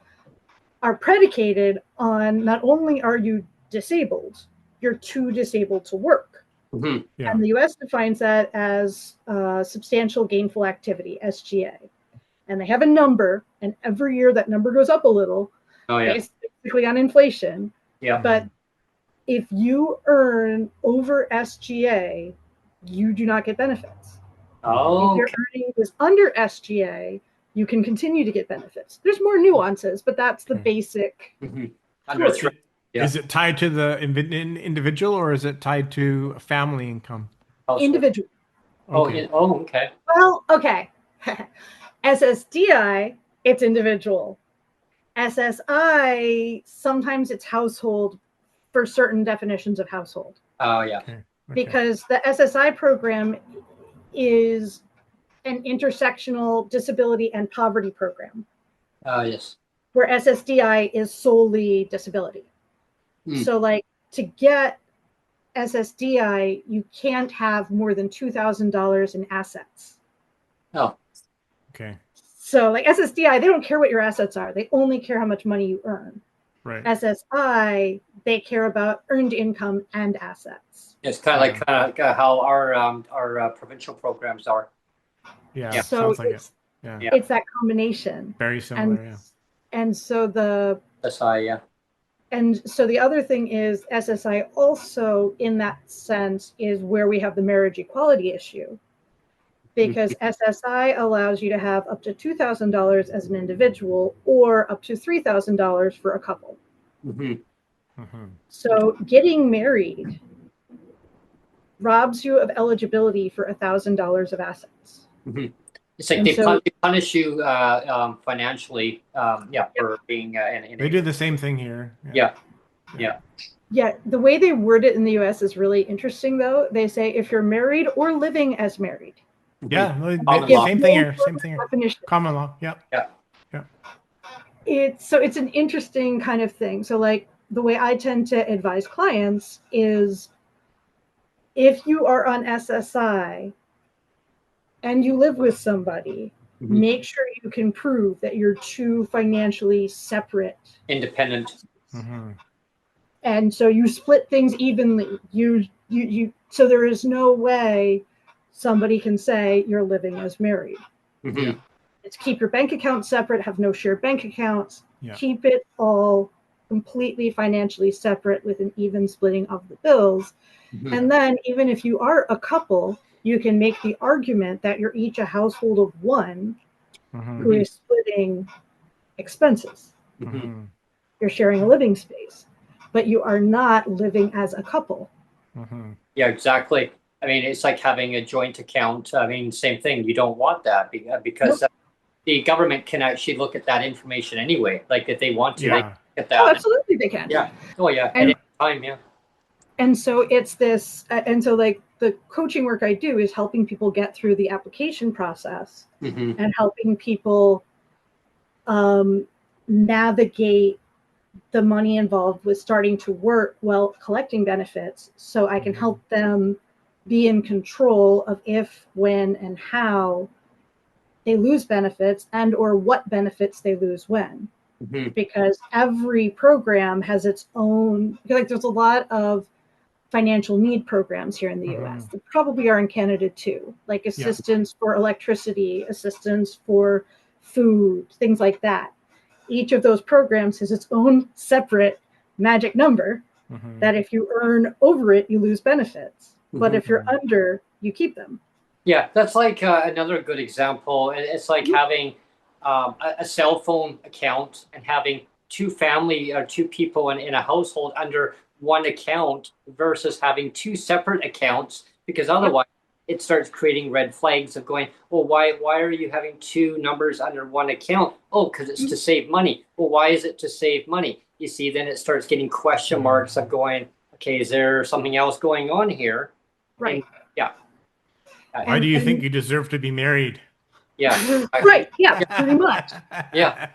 are predicated on not only are you disabled, you're too disabled to work. And the US defines that as substantial gainful activity, SGA. And they have a number, and every year that number goes up a little, basically on inflation. But if you earn over SGA, you do not get benefits. If your earning is under SGA, you can continue to get benefits. There's more nuances, but that's the basic. Is it tied to the individual, or is it tied to family income? Individual. Okay. Okay. Well, okay. SSDI, it's individual. SSI, sometimes it's household for certain definitions of household. Okay. Because the SSI program is an intersectional disability and poverty program. Yes. Where SSDI is solely disability. So like to get SSDI, you can't have more than $2,000 in assets. Okay. So like SSDI, they don't care what your assets are. They only care how much money you earn. Right. SSI, they care about earned income and assets. It's kind of like how our provincial programs are. Yeah. So sounds like it. It's that combination. Very similar. And so the SSI, And so the other thing is SSI also, in that sense, is where we have the marriage equality issue, because SSI allows you to have up to $2,000 as an individual or up to $3,000 for a couple. So getting married robs you of eligibility for $1,000 of assets. It's like they punish you financially, for being. They do the same thing here. Yeah, the way they word it in the US is really interesting, though. They say if you're married or living as married. Same thing here. Same thing here. Definition. Common law. Yeah. It's an interesting kind of thing. So like the way I tend to advise clients is if you are on SSI and you live with somebody, make sure you can prove that you're two financially separate, independent. And so you split things evenly. So there is no way somebody can say you're living as married. It's keep your bank account separate, have no shared bank accounts, keep it all completely financially separate with an even splitting of the bills. And then even if you are a couple, you can make the argument that you're each a household of one who is splitting expenses. You're sharing a living space, but you are not living as a couple. Yeah, exactly. I mean, it's like having a joint account. I mean, same thing. You don't want that because the government can actually look at that information anyway. Like if they want to, they can look at that. Oh, absolutely, they can. Yeah. Oh, yeah. At any time, yeah. And so it's this, and so like the coaching work I do is helping people get through the application process and helping people navigate the money involved with starting to work while collecting benefits, so I can help them be in control of if, when, and how they lose benefits and or what benefits they lose when. Because every program has its own, like there's a lot of financial need programs here in the US. There probably are in Canada too, like assistance for electricity, assistance for food, things like that. Each of those programs has its own separate magic number that if you earn over it, you lose benefits. But if you're under, you keep them. Yeah, that's like another good example. It's like having a cell phone account and having two people in a household under one account versus having two separate accounts, because otherwise it starts creating red flags of going, well, why are you having two numbers under one account? Oh, because it's to save money. Well, why is it to save money? You see, then it starts getting question marks of going, okay, is there something else going on here? Right. And, why do you think you deserve to be married? Yeah. Right. Yeah, pretty much. Yeah.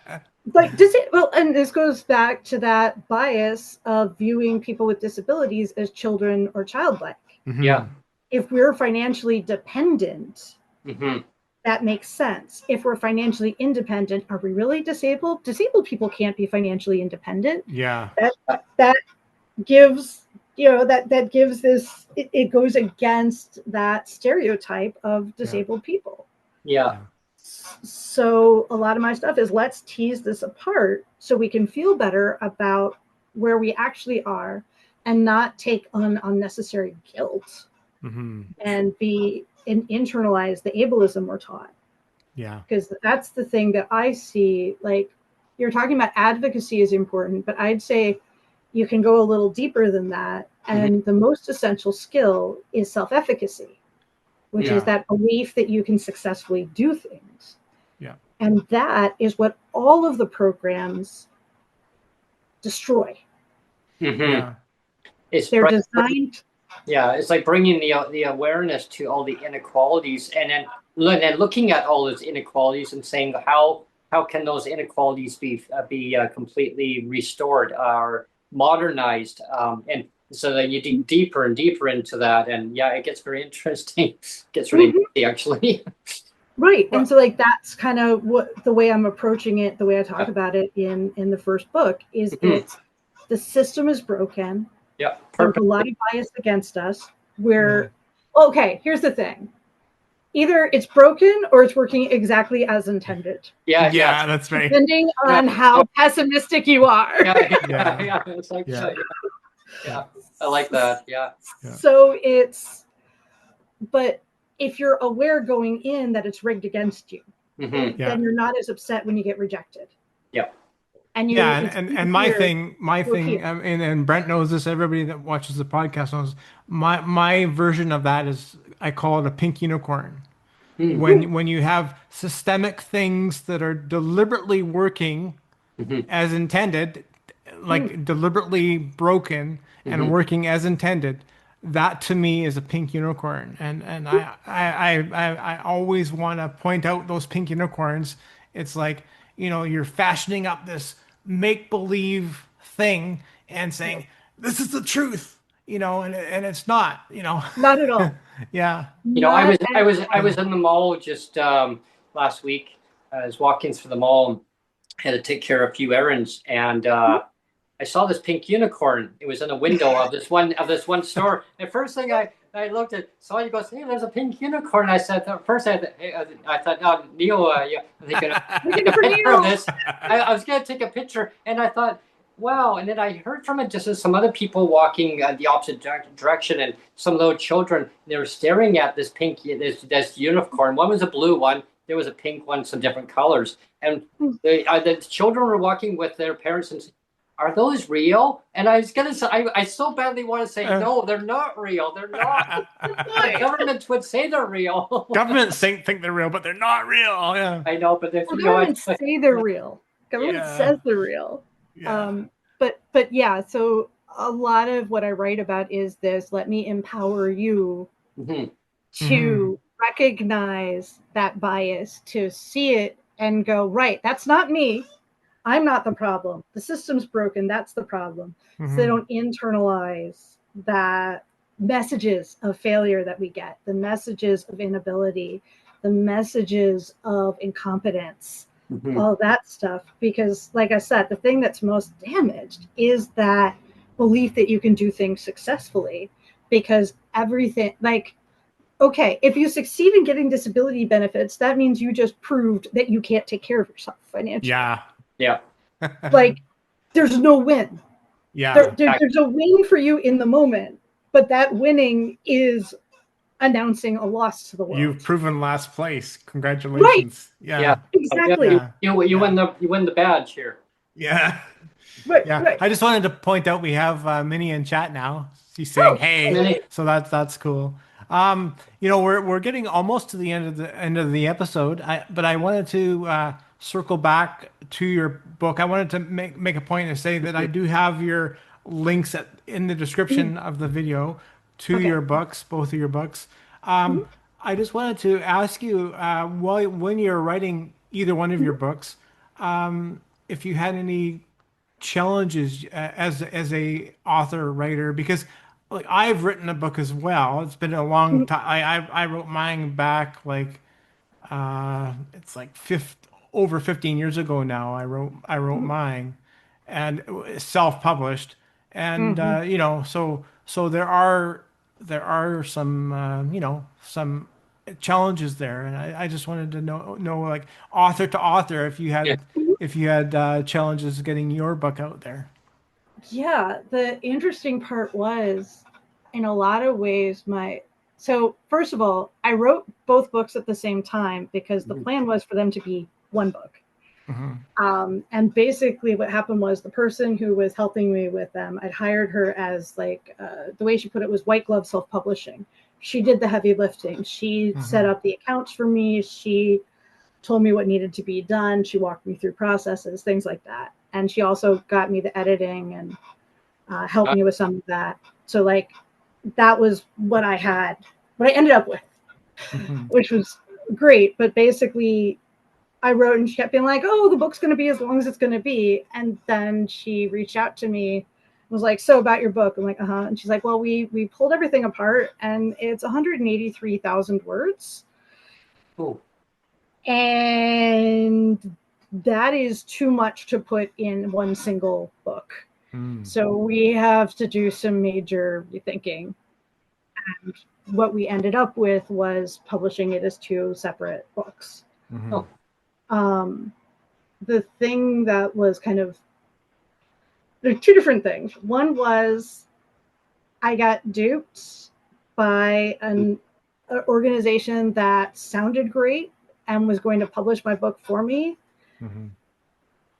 But does it, well, and this goes back to that bias of viewing people with disabilities as children or childlike. Yeah. If we're financially dependent, that makes sense. If we're financially independent, are we really disabled? Disabled people can't be financially independent. Yeah. That gives, that gives this, it goes against that stereotype of disabled people. Yeah. So a lot of my stuff is let's tease this apart so we can feel better about where we actually are and not take on unnecessary guilt and internalize the ableism we're taught. Yeah. Because that's the thing that I see, like you're talking about advocacy is important, but I'd say you can go a little deeper than that. And the most essential skill is self-efficacy, which is that belief that you can successfully do things. Yeah. And that is what all of the programs destroy. Yeah. They're designed. Yeah, it's like bringing the awareness to all the inequalities, and then looking at all those inequalities and saying how can those inequalities be completely restored or modernized, and so that you dig deeper and deeper into that, and it gets very interesting. It gets really messy, actually. Right, and so like that's kind of what the way I'm approaching it, the way I talk about it in the first book is it's the system is broken. Yeah, there's a lot of bias against us. Okay, here's the thing. Either it's broken or it's working exactly as intended. Yeah, that's right. Depending on how pessimistic you are. It's like, I like that. Yeah. So but if you're aware going in that it's rigged against you, then you're not as upset when you get rejected. Yeah. And my thing, and Brent knows this. Everybody that watches the podcast knows my version of that is I call it a pink unicorn. When you have systemic things that are deliberately working as intended, like deliberately broken and working as intended, that to me is a pink unicorn. And I always want to point out those pink unicorns. It's like, you're fashioning up this make-believe thing and saying, this is the truth, and it's not, Not at all. Yeah. I was in the mall just last week. I was walking through the mall and had to take care of a few errands, and I saw this pink unicorn. It was in a window of this one store. And first thing I looked at, saw you goes, hey, there's a pink unicorn. I said, first I thought, oh, Neil, yeah, I'm thinking, take a picture of this. I was gonna take a picture, and I thought, wow. And then I heard from it just as some other people walking the opposite direction, and some little children, they were staring at this this unicorn. One was a blue one. There was a pink one, some different colors. And the children were walking with their parents and said, are those real? And I was gonna say, I so badly want to say, no, they're not real. They're not. The government would say they're real. Governments think they're real, but they're not real. Yeah. I know, but they're, government say they're real. Government says they're real. Yeah. But yeah, so a lot of what I write about is this: let me empower you to recognize that bias, to see it and go, right, that's not me. I'm not the problem. The system's broken. That's the problem. So they don't internalize that messages of failure that we get, the messages of inability, the messages of incompetence, all that stuff. Because like I said, the thing that's most damaged is that belief that you can do things successfully, because everything, like, okay, if you succeed in getting disability benefits, that means you just proved that you can't take care of yourself financially. Yeah. Like, there's no win. Yeah. There's a win for you in the moment, but that winning is announcing a loss to the world. You've proven last place. Congratulations. Right. Yeah. Exactly. You win the badge here. Yeah. Right. Yeah. Right. I just wanted to point out we have Minnie in chat now. She's saying, "Hey," Minnie. So that's cool. We're getting almost to the end of the episode. But I wanted to circle back to your book. I wanted to make a point and say that I do have your links in the description of the video to your books, both of your books. I just wanted to ask you, when you're writing either one of your books, if you had any challenges as a author writer, because like I've written a book as well. It's been a long time. I wrote mine back like it's like over 15 years ago now. I wrote mine, and self-published, and so there are some some challenges there, and I just wanted to know like author to author if you had challenges getting your book out there. Yeah, the interesting part was, in a lot of ways, so first of all, I wrote both books at the same time because the plan was for them to be one book. And basically what happened was the person who was helping me with them, I'd hired her as like, the way she put it was white glove self-publishing. She did the heavy lifting. She set up the accounts for me. She told me what needed to be done. She walked me through processes, things like that. And she also got me the editing and helped me with some of that. So like, that was what I ended up with, which was great. But basically I wrote and she kept being like, oh, the book's going to be as long as it's going to be. And then she reached out to me, was like, so about your book. I'm like, And she's like, well, we pulled everything apart and it's 183,000 words. Cool. And that is too much to put in one single book. So we have to do some major rethinking. And what we ended up with was publishing it as 2 separate books. The thing that was there are 2 different things. One was I got duped by an organization that sounded great and was going to publish my book for me.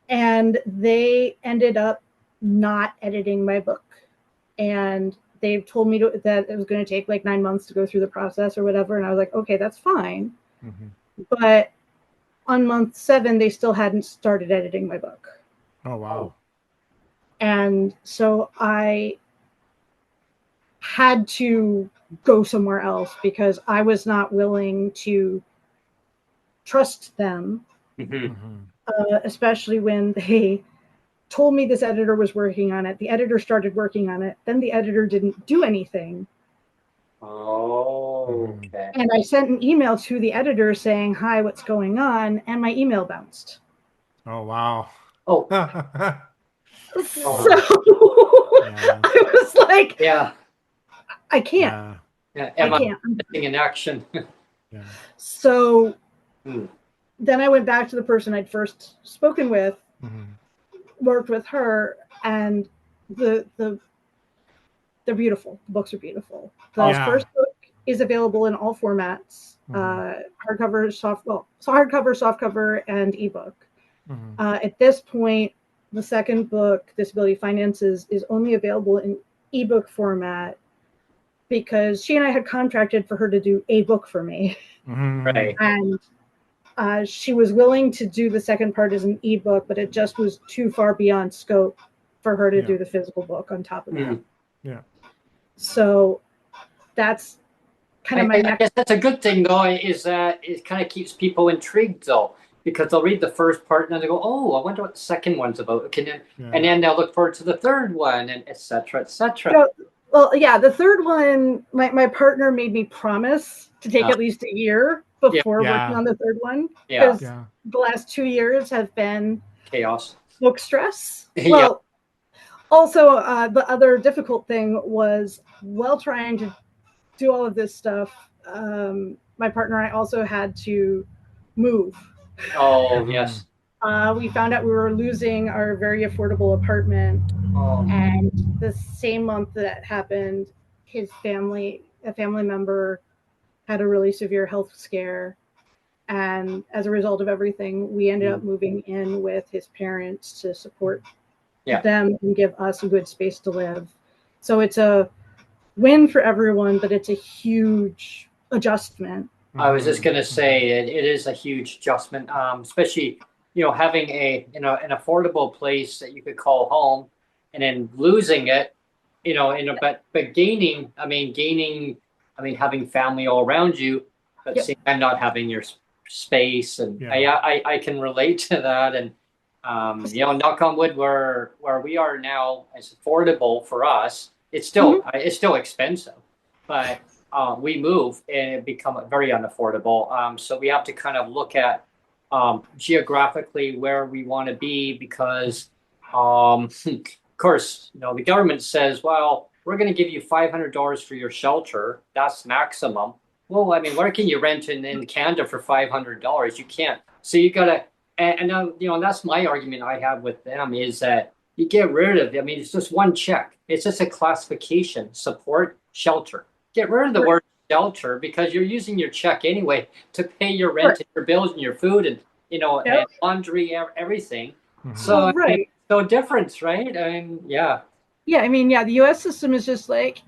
And they ended up not editing my book. And they've told me that it was going to take like 9 months to go through the process or whatever. And I was like, okay, that's fine. But on month 7, they still hadn't started editing my book. Oh, wow. And so I had to go somewhere else because I was not willing to trust them, especially when they told me this editor was working on it. The editor started working on it. Then the editor didn't do anything. Oh, okay. And I sent an email to the editor saying, "Hi, what's going on?" And my email bounced. Oh, wow. Oh. So I was like, yeah, I can't. yeah. I can't. In action? Yeah. So then I went back to the person I'd first spoken with, worked with her, and they're beautiful. The books are beautiful. The first book is available in all formats: hardcover, softcover, and ebook. At this point, the second book, Disability Finances, is only available in ebook format because she and I had contracted for her to do a book for me. Right. And she was willing to do the second part as an ebook, but it just was too far beyond scope for her to do the physical book on top of that. Yeah. So that's kind of my next. I guess that's a good thing, though, is that it kind of keeps people intrigued, though, because they'll read the first part and then they go, "Oh, I wonder what the second one's about." And then they'll look forward to the third one, and et cetera, et cetera. So, well, yeah, the third one, my partner made me promise to take at least a year before working on the third one, because the last 2 years have been chaos, book stress. Well, also the other difficult thing was, while trying to do all of this stuff, my partner and I also had to move. Oh, yes. We found out we were losing our very affordable apartment. And the same month that happened, a family member had a really severe health scare. And as a result of everything, we ended up moving in with his parents to support them and give us a good space to live. So it's a win for everyone, but it's a huge adjustment. I was just going to say it is a huge adjustment, especially, having an affordable place that you could call home, and then losing it, but gaining, having family all around you, but I'm not having your space, and I can relate to that, and knock on wood, where we are now is affordable for us. It's still expensive, but we move and it become very unaffordable. So we have to kind of look at geographically where we want to be, because of course, the government says, well, we're going to give you $500 for your shelter. That's maximum. Well, where can you rent in Canada for $500? You can't. So you got to, and that's my argument I have with them, is that you get rid of it. It's just one check. It's just a classification: support, shelter. Get rid of the word shelter, because you're using your check anyway to pay your rent and your bills and your food and and laundry, everything. So no difference, right? The U.S. system is just like,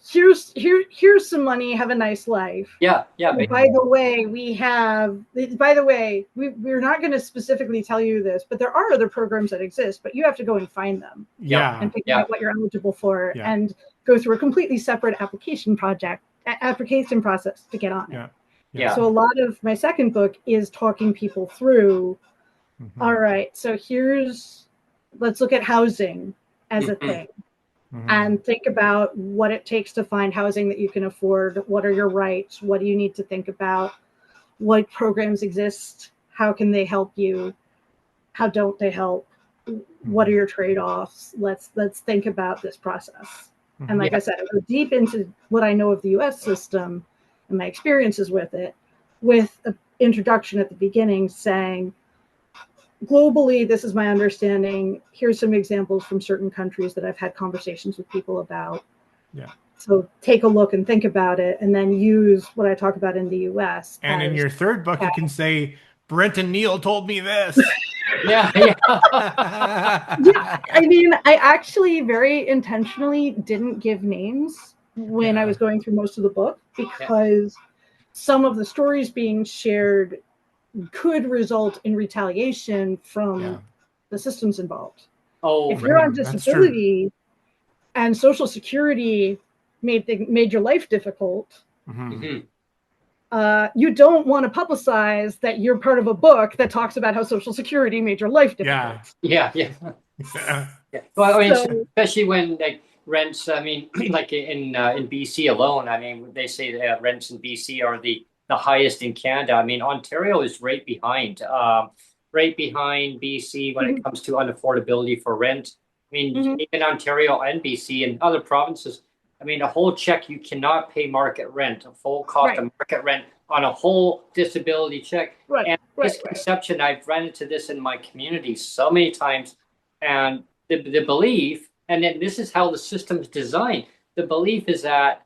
here's some money, have a nice life. By the way, we're not going to specifically tell you this, but there are other programs that exist, but you have to go and find them and figure out what you're eligible for and go through a completely separate application process to get on it. So a lot of my second book is talking people through, all right, so let's look at housing as a thing. And think about what it takes to find housing that you can afford. What are your rights? What do you need to think about? What programs exist? How can they help you? How don't they help? What are your trade-offs? Let's think about this process. And like I said, I go deep into what I know of the US system and my experiences with it, with an introduction at the beginning saying, globally, this is my understanding. Here's some examples from certain countries that I've had conversations with people about. So take a look and think about it, and then use what I talk about in the US. And in your third book, you can say, Brent and Neil told me this. I actually very intentionally didn't give names when I was going through most of the book, because some of the stories being shared could result in retaliation from the systems involved. If you're on disability and Social Security made your life difficult, you don't want to publicize that you're part of a book that talks about how Social Security made your life difficult. Well, especially when rents, I mean, like in BC alone, I mean, they say that rents in BC are the highest in Canada. I mean, Ontario is right behind BC when it comes to unaffordability for rent. I mean, in Ontario and BC and other provinces, I mean, a whole check, you cannot pay market rent, a full cost of market rent on a whole disability check. And misconception, I've run into this in my community so many times. And the belief, and then this is how the system is designed. The belief is that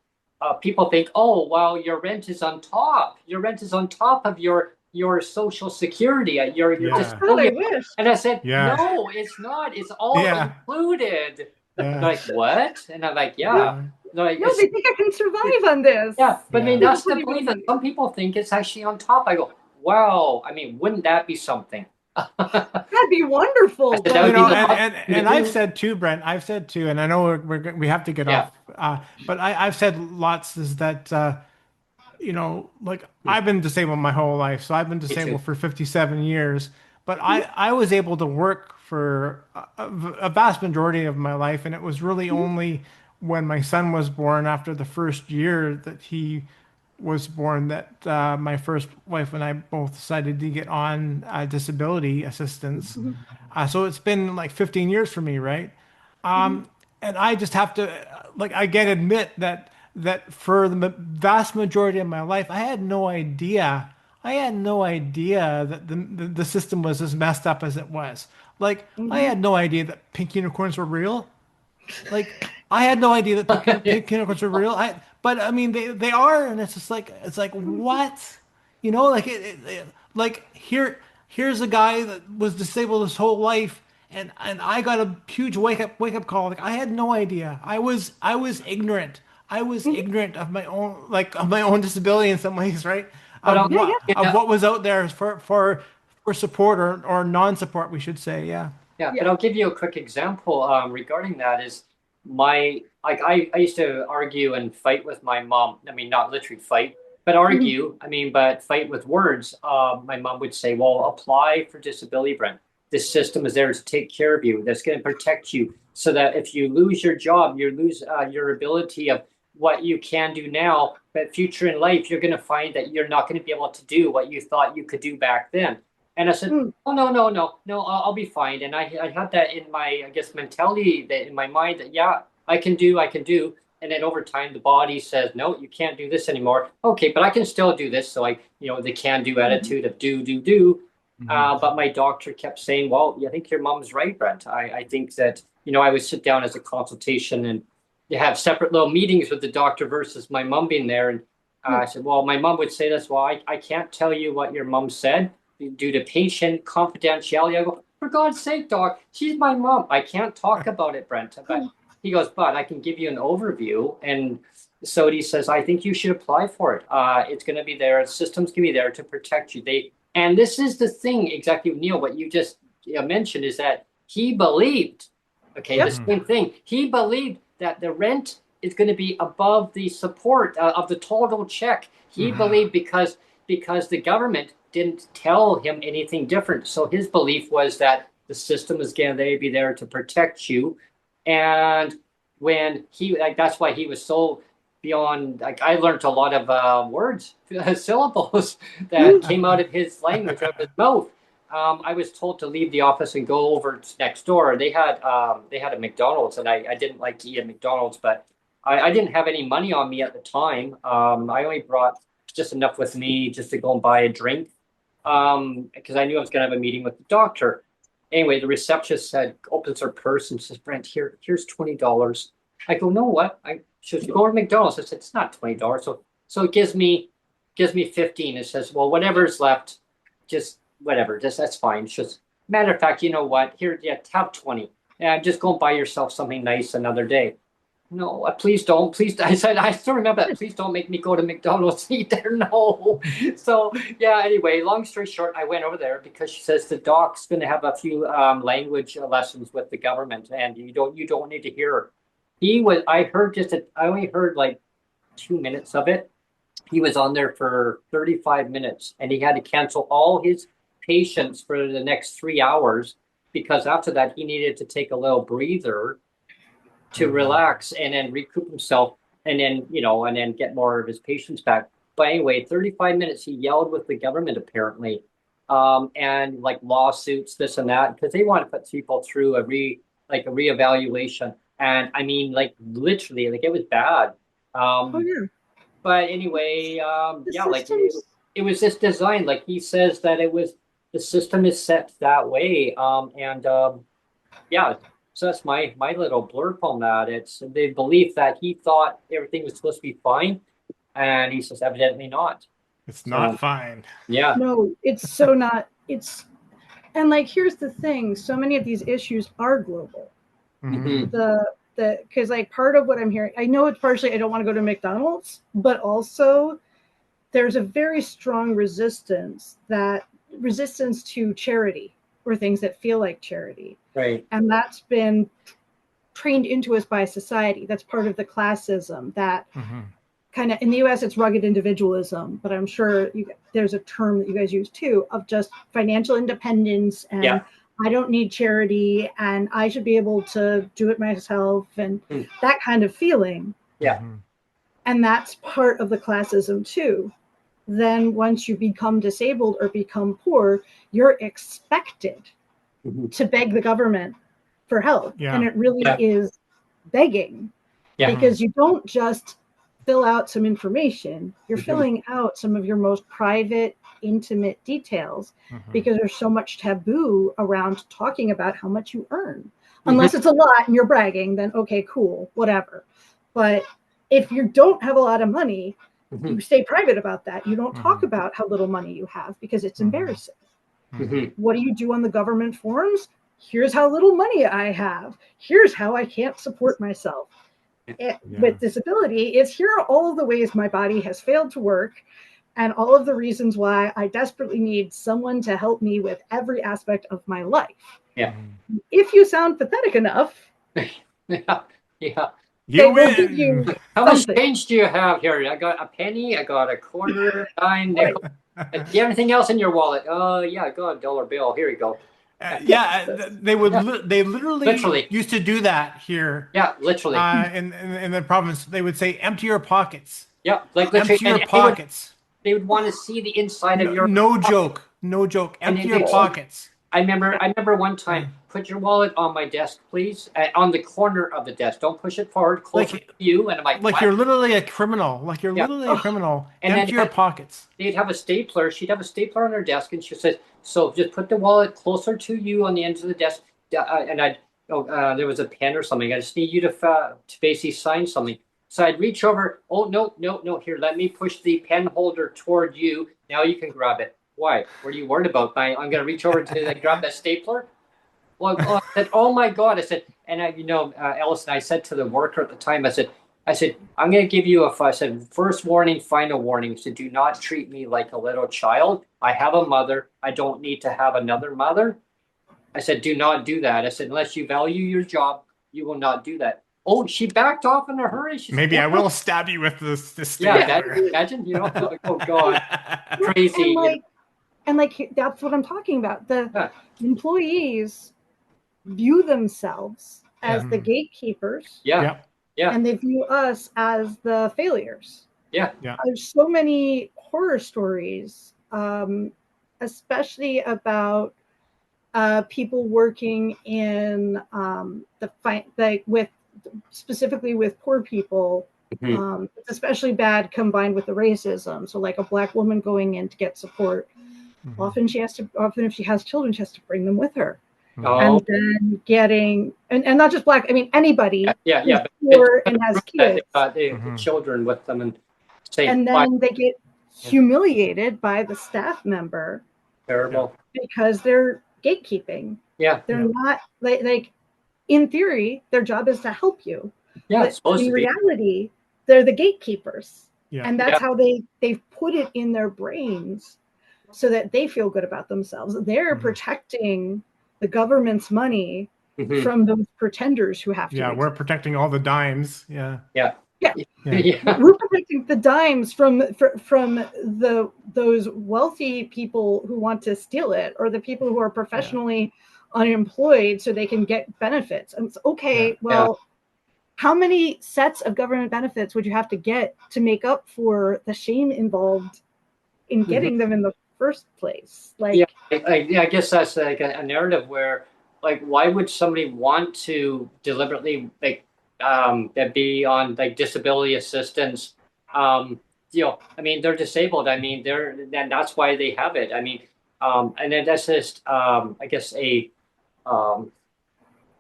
people think, oh, well, your rent is on top. Your rent is on top of your Social Security, your disability. And I said, no, it's not. It's all included. Like, what? And I'm like, yeah. Like, no, they think I can survive on this. Yeah, but I mean, that's the belief that some people think it's actually on top. I go, wow. I mean, wouldn't that be something? That'd be wonderful. You know, and I've said too, Brent. I've said too, and I know we have to get off. But I've said lots is that you know, like I've been disabled my whole life, so I've been disabled for 57 years. But I was able to work for a vast majority of my life, and it was really only when my son was born, after the first year that he was born, that my first wife and I both decided to get on disability assistance. So it's been like 15 years for me, right? And I just have to, like, again, admit that for the vast majority of my life, I had no idea. I had no idea that the system was as messed up as it was. Like, I had no idea that pink unicorns were real. Like, I had no idea that pink unicorns were real. But I mean, they are, and it's just like, what, you know, like like here's a guy that was disabled his whole life, and I got a huge wake up call. Like, I had no idea. I was ignorant. I was ignorant of my own disability in some ways, right? Of what was out there for support or non-support, we should say, yeah. But I'll give you a quick example regarding that. Is I used to argue and fight with my mom. I mean, not literally fight, but argue. I mean, but fight with words. My mom would say, well, apply for disability, Brent. This system is there to take care of you. That's going to protect you, so that if you lose your job, you lose your ability of what you can do now, but future in life, you're going to find that you're not going to be able to do what you thought you could do back then. And I said, oh, no, I'll be fine. And I had that in my, I guess, mentality, that in my mind that, yeah, I can do. And then over time, the body says, no, you can't do this anymore. Okay, but I can still do this. So the can-do attitude of do. But my doctor kept saying, well, I think your mom's right, Brent. I think that, I would sit down as a consultation and you have separate little meetings with the doctor versus my mom being there. And I said, well, my mom would say this, well, I can't tell you what your mom said due to patient confidentiality. I go, for God's sake, doc, she's my mom. I can't talk about it, Brent. But he goes, but I can give you an overview. And so he says, I think you should apply for it. It's going to be there. The system's going to be there to protect you. And this is the thing, exactly, Neil, what you just mentioned is that he believed, the same thing. He believed that the rent is going to be above the support of the total check. He believed because the government didn't tell him anything different. So his belief was that the system is going to be there to protect you. And when that's why he was so beyond, I learned a lot of words, syllables that came out of his language, out of his mouth. I was told to leave the office and go over next door. They had a McDonald's, and I didn't like to eat at McDonald's, but I didn't have any money on me at the time. I only brought just enough with me just to go and buy a drink, because I knew I was going to have a meeting with the doctor. Anyway, the receptionist opens her purse and says, Brent, here's $20. I go, no, what? She says, go to McDonald's. I said, it's not $20. So it gives me 15. It says, well, whatever's left, just whatever, that's fine. She says, matter of fact, you know what? Here, have 20. Just go and buy yourself something nice another day. No, please don't. Please, I said, I still remember that. Please don't make me go to McDonald's and eat there. No. So anyway, long story short, I went over there because she says the doc's going to have a few language lessons with the government, and you don't need to hear her. I only heard like 2 minutes of it. He was on there for 35 minutes, and he had to cancel all his patients for the next 3 hours because after that he needed to take a little breather. to relax and then recoup himself and then, and then get more of his patients back. But anyway, 35 minutes, he yelled with the government apparently. And like lawsuits, this and that, because they want to put people through a reevaluation. And I mean, like literally, like it was bad. But anyway, it was just designed. Like he says that the system is set that way. So that's my little blurb on that. It's the belief that he thought everything was supposed to be fine, and he says evidently not. It's not fine. Yeah. No, it's so not. And like here's the thing: so many of these issues are global. Because like part of what I'm hearing, I know it's partially I don't want to go to McDonald's, but also there's a very strong resistance to charity or things that feel like charity. Right. And that's been trained into us by society. That's part of the classism that kind of in the US it's rugged individualism, but I'm sure there's a term that you guys use too of just financial independence and I don't need charity and I should be able to do it myself and that kind of feeling. Yeah. And that's part of the classism too. Then once you become disabled or become poor, you're expected to beg the government for help. And it really is begging because you don't just fill out some information, you're filling out some of your most private, intimate details because there's so much taboo around talking about how much you earn. Unless it's a lot and you're bragging, then okay, cool, whatever. But if you don't have a lot of money, you stay private about that. You don't talk about how little money you have because it's embarrassing. What do you do on the government forums? Here's how little money I have. Here's how I can't support myself. With disability, here are all of the ways my body has failed to work and all of the reasons why I desperately need someone to help me with every aspect of my life. Yeah. If you sound pathetic enough, you win. How much change do you have here? I got a penny, I got a quarter, dime, nickel. Do you have anything else in your wallet? Yeah, I got a dollar bill. Here you go. They literally used to do that here. Yeah, literally. In the province, they would say, "Empty your pockets." Yeah, like empty your pockets. They would want to see the inside of your. No joke. Empty your pockets. I remember one time. Put your wallet on my desk, please. On the corner of the desk. Don't push it forward, closer to you. And I'm like, what? You're literally a criminal. And empty your pockets. They'd have a stapler. She'd have a stapler on her desk, and she says, "So just put the wallet closer to you on the end of the desk." And there was a pen or something. I just need you to basically sign something. So I'd reach over. Oh no! Here, let me push the pen holder toward you. Now you can grab it. Why? What are you worried about? I'm going to reach over to grab that stapler. Well, I said, "Oh my God!" I said, and Alison, I said to the worker at the time, I said, "I'm going to give you first warning, final warning. So do not treat me like a little child. I have a mother. I don't need to have another mother." I said, "Do not do that." I said, "Unless you value your job, you will not do that." Oh, she backed off in a hurry. Maybe I will stab you with this stapler. Yeah, imagine, oh God, crazy. And that's what I'm talking about. The employees view themselves as the gatekeepers. Yeah. And they view us as the failures. Yeah. There's so many horror stories, especially about people working in specifically with poor people. It's especially bad combined with the racism. So like a Black woman going in to get support. Often if she has children, she has to bring them with her. And then getting and not just Black, I mean anybody who's poor and has kids. Children with them and then they get humiliated by the staff member. Terrible. Because they're gatekeeping. Yeah. They're not like in theory, their job is to help you. Yeah. But in reality, they're the gatekeepers. Yeah. And that's how they've put it in their brains so that they feel good about themselves. They're protecting the government's money from those pretenders who have to. Yeah, we're protecting all the dimes. Yeah. We're protecting the dimes from those wealthy people who want to steal it, or the people who are professionally unemployed so they can get benefits. And it's okay. how many sets of government benefits would you have to get to make up for the shame involved in getting them in the first place? Like, yeah, I guess that's like a narrative where, like, why would somebody want to deliberately like that be on like disability assistance? I mean, they're disabled. I mean, and that's why they have it. I mean, and then that's just I guess um,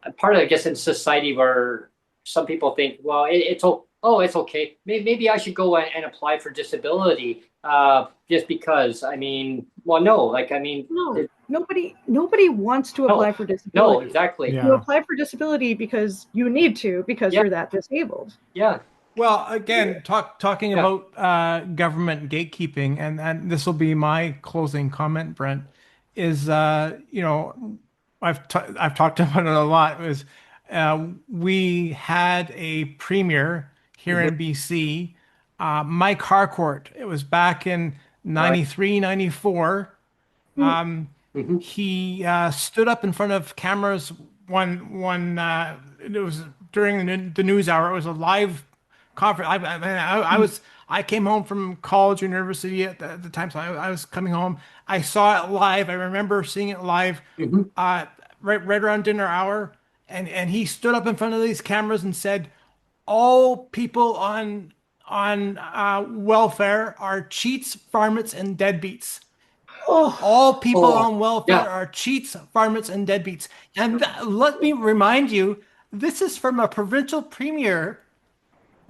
a part of, I guess, in society where some people think, well, it's okay. Maybe I should go and apply for disability just because. I mean, well, no, like, I mean, no, nobody wants to apply for disability. No, exactly. You apply for disability because you need to, because you're that disabled. Yeah. Well, again, talking about government gatekeeping, and this will be my closing comment, Brent, is I've talked about it a lot. Is we had a premier here in BC, Mike Harcourt. It was back in 93, 94. He stood up in front of cameras it was during the news hour. It was a live conference. I came home from college or university at the time, so I was coming home. I saw it live. I remember seeing it live, right around dinner hour, and he stood up in front of these cameras and said, "All people on welfare are cheats, varmints, and deadbeats." All people on welfare are cheats, varmints, and deadbeats. And let me remind you, this is from a provincial premier.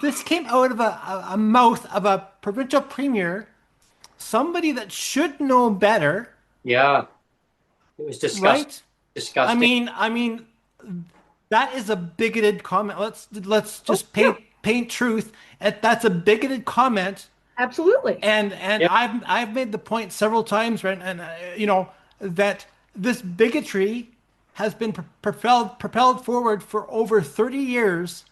This came out of a mouth of a provincial premier, somebody that should know better. Yeah, it was disgusting. Right? Disgusting. I mean, that is a bigoted comment. Let's just paint truth. That's a bigoted comment. Absolutely. And I've made the point several times, right? And that this bigotry has been propelled forward for over 30 years.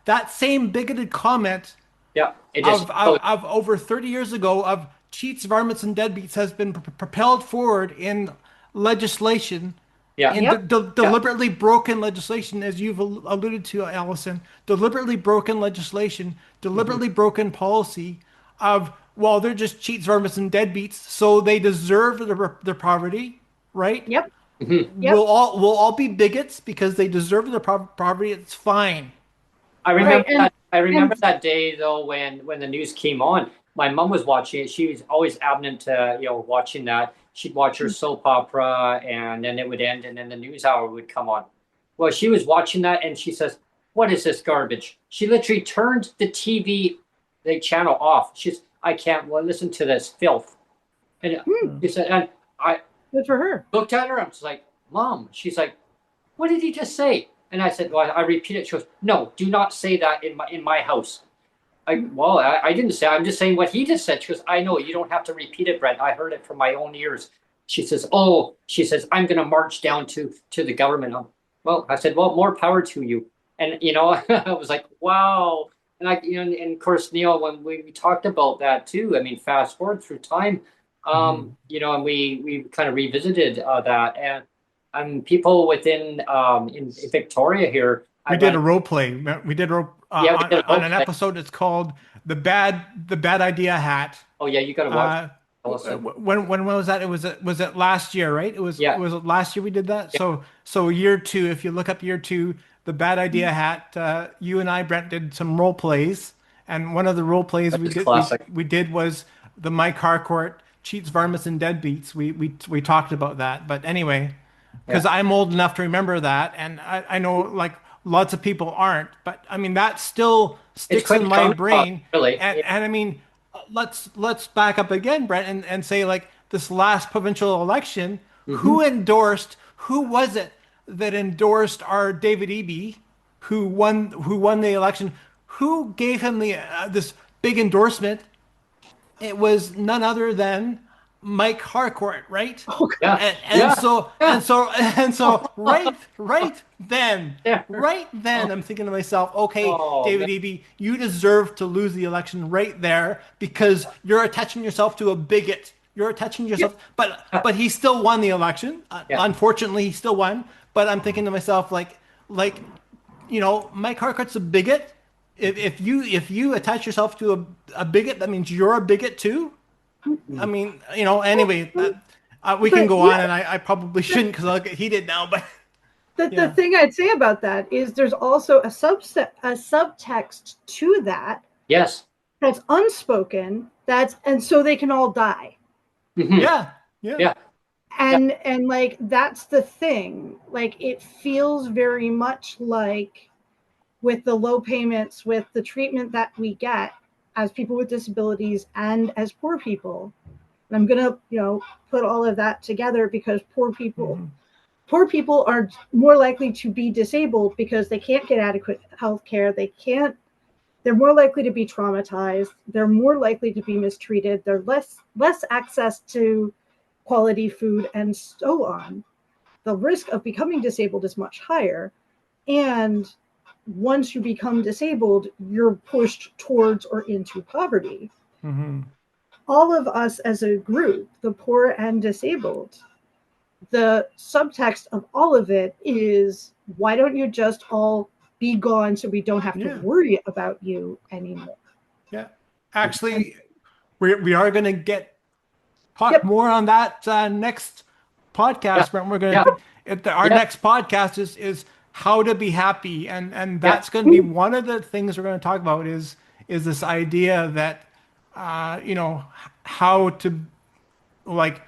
That same bigoted comment of over 30 years ago of cheats, varmints, and deadbeats has been propelled forward in legislation. Deliberately broken legislation, as you've alluded to, Alison. Deliberately broken legislation, deliberately broken policy of, well, they're just cheats, varmints, and deadbeats, so they deserve their poverty, right? Yep. We'll all be bigots because they deserve their poverty. It's fine. I remember that day though when the news came on. My mom was watching it. She was always abstinent to watching that. She'd watch her soap opera, and then it would end, and then the news hour would come on. Well, she was watching that, and she says, "What is this garbage?" She literally turned the TV, the channel off. She's, "I can't listen to this filth." And she said, and I good for her. Looked at her. I was like, "Mom," she's like, "What did he just say?" And I said, "Well, I repeat it." She goes, "No, do not say that in my house." I didn't say. I'm just saying what he just said. She goes, "I know, you don't have to repeat it, Brent. I heard it from my own ears." She says, "I'm going to march down to the government." Well, I said, "Well, more power to you." And I was like, "Wow." And and of course, Neil, when we talked about that too. I mean, fast forward through time, and we kind of revisited that, and people within in Victoria here. We did a role play. We did on an episode. It's called the bad idea hat. Oh yeah, you got to watch. When was that? Was it last year, right? It was last year we did that. Yeah. So year 2, if you look up year 2, the bad idea hat. You and I, Brent, did some role plays, and one of the role plays we did was the Mike Harcourt cheats, varmints, and deadbeats. We talked about that. But anyway, because I'm old enough to remember that, and I know like lots of people aren't, but I mean that still sticks in my brain. Really. And I mean, let's back up again, Brent, and say like this last provincial election, who was it that endorsed our David Eby, who won the election? Who gave him this big endorsement? It was none other than Mike Harcourt, right? Oh, So right then, I'm thinking to myself, okay, David Eby, you deserve to lose the election right there because you're attaching yourself to a bigot. You're attaching yourself, but he still won the election. Unfortunately, he still won. But I'm thinking to myself, like Mike Harcourt's a bigot. If you attach yourself to a bigot, that means you're a bigot too. I mean, anyway, we can go on, and I probably shouldn't because I'll get heated now. But the thing I'd say about that is there's also a subtext to that. Yes. That's unspoken. And so they can all die. Mm-hmm. Yeah. And like, that's the thing. Like, it feels very much like with the low payments, with the treatment that we get as people with disabilities and as poor people. And I'm going to, put all of that together because poor people are more likely to be disabled because they can't get adequate health care. They're more likely to be traumatized. They're more likely to be mistreated. They're less access to quality food and so on. The risk of becoming disabled is much higher. And once you become disabled, you're pushed towards or into poverty. Mm-hmm. All of us as a group, the poor and disabled, the subtext of all of it is, why don't you just all be gone so we don't have to worry about you anymore? Yeah. Actually, we are going to talk more on that next podcast. Brent. We're going to our next podcast is how to be happy, and that's going to be one of the things we're going to talk about is this idea that how to, like,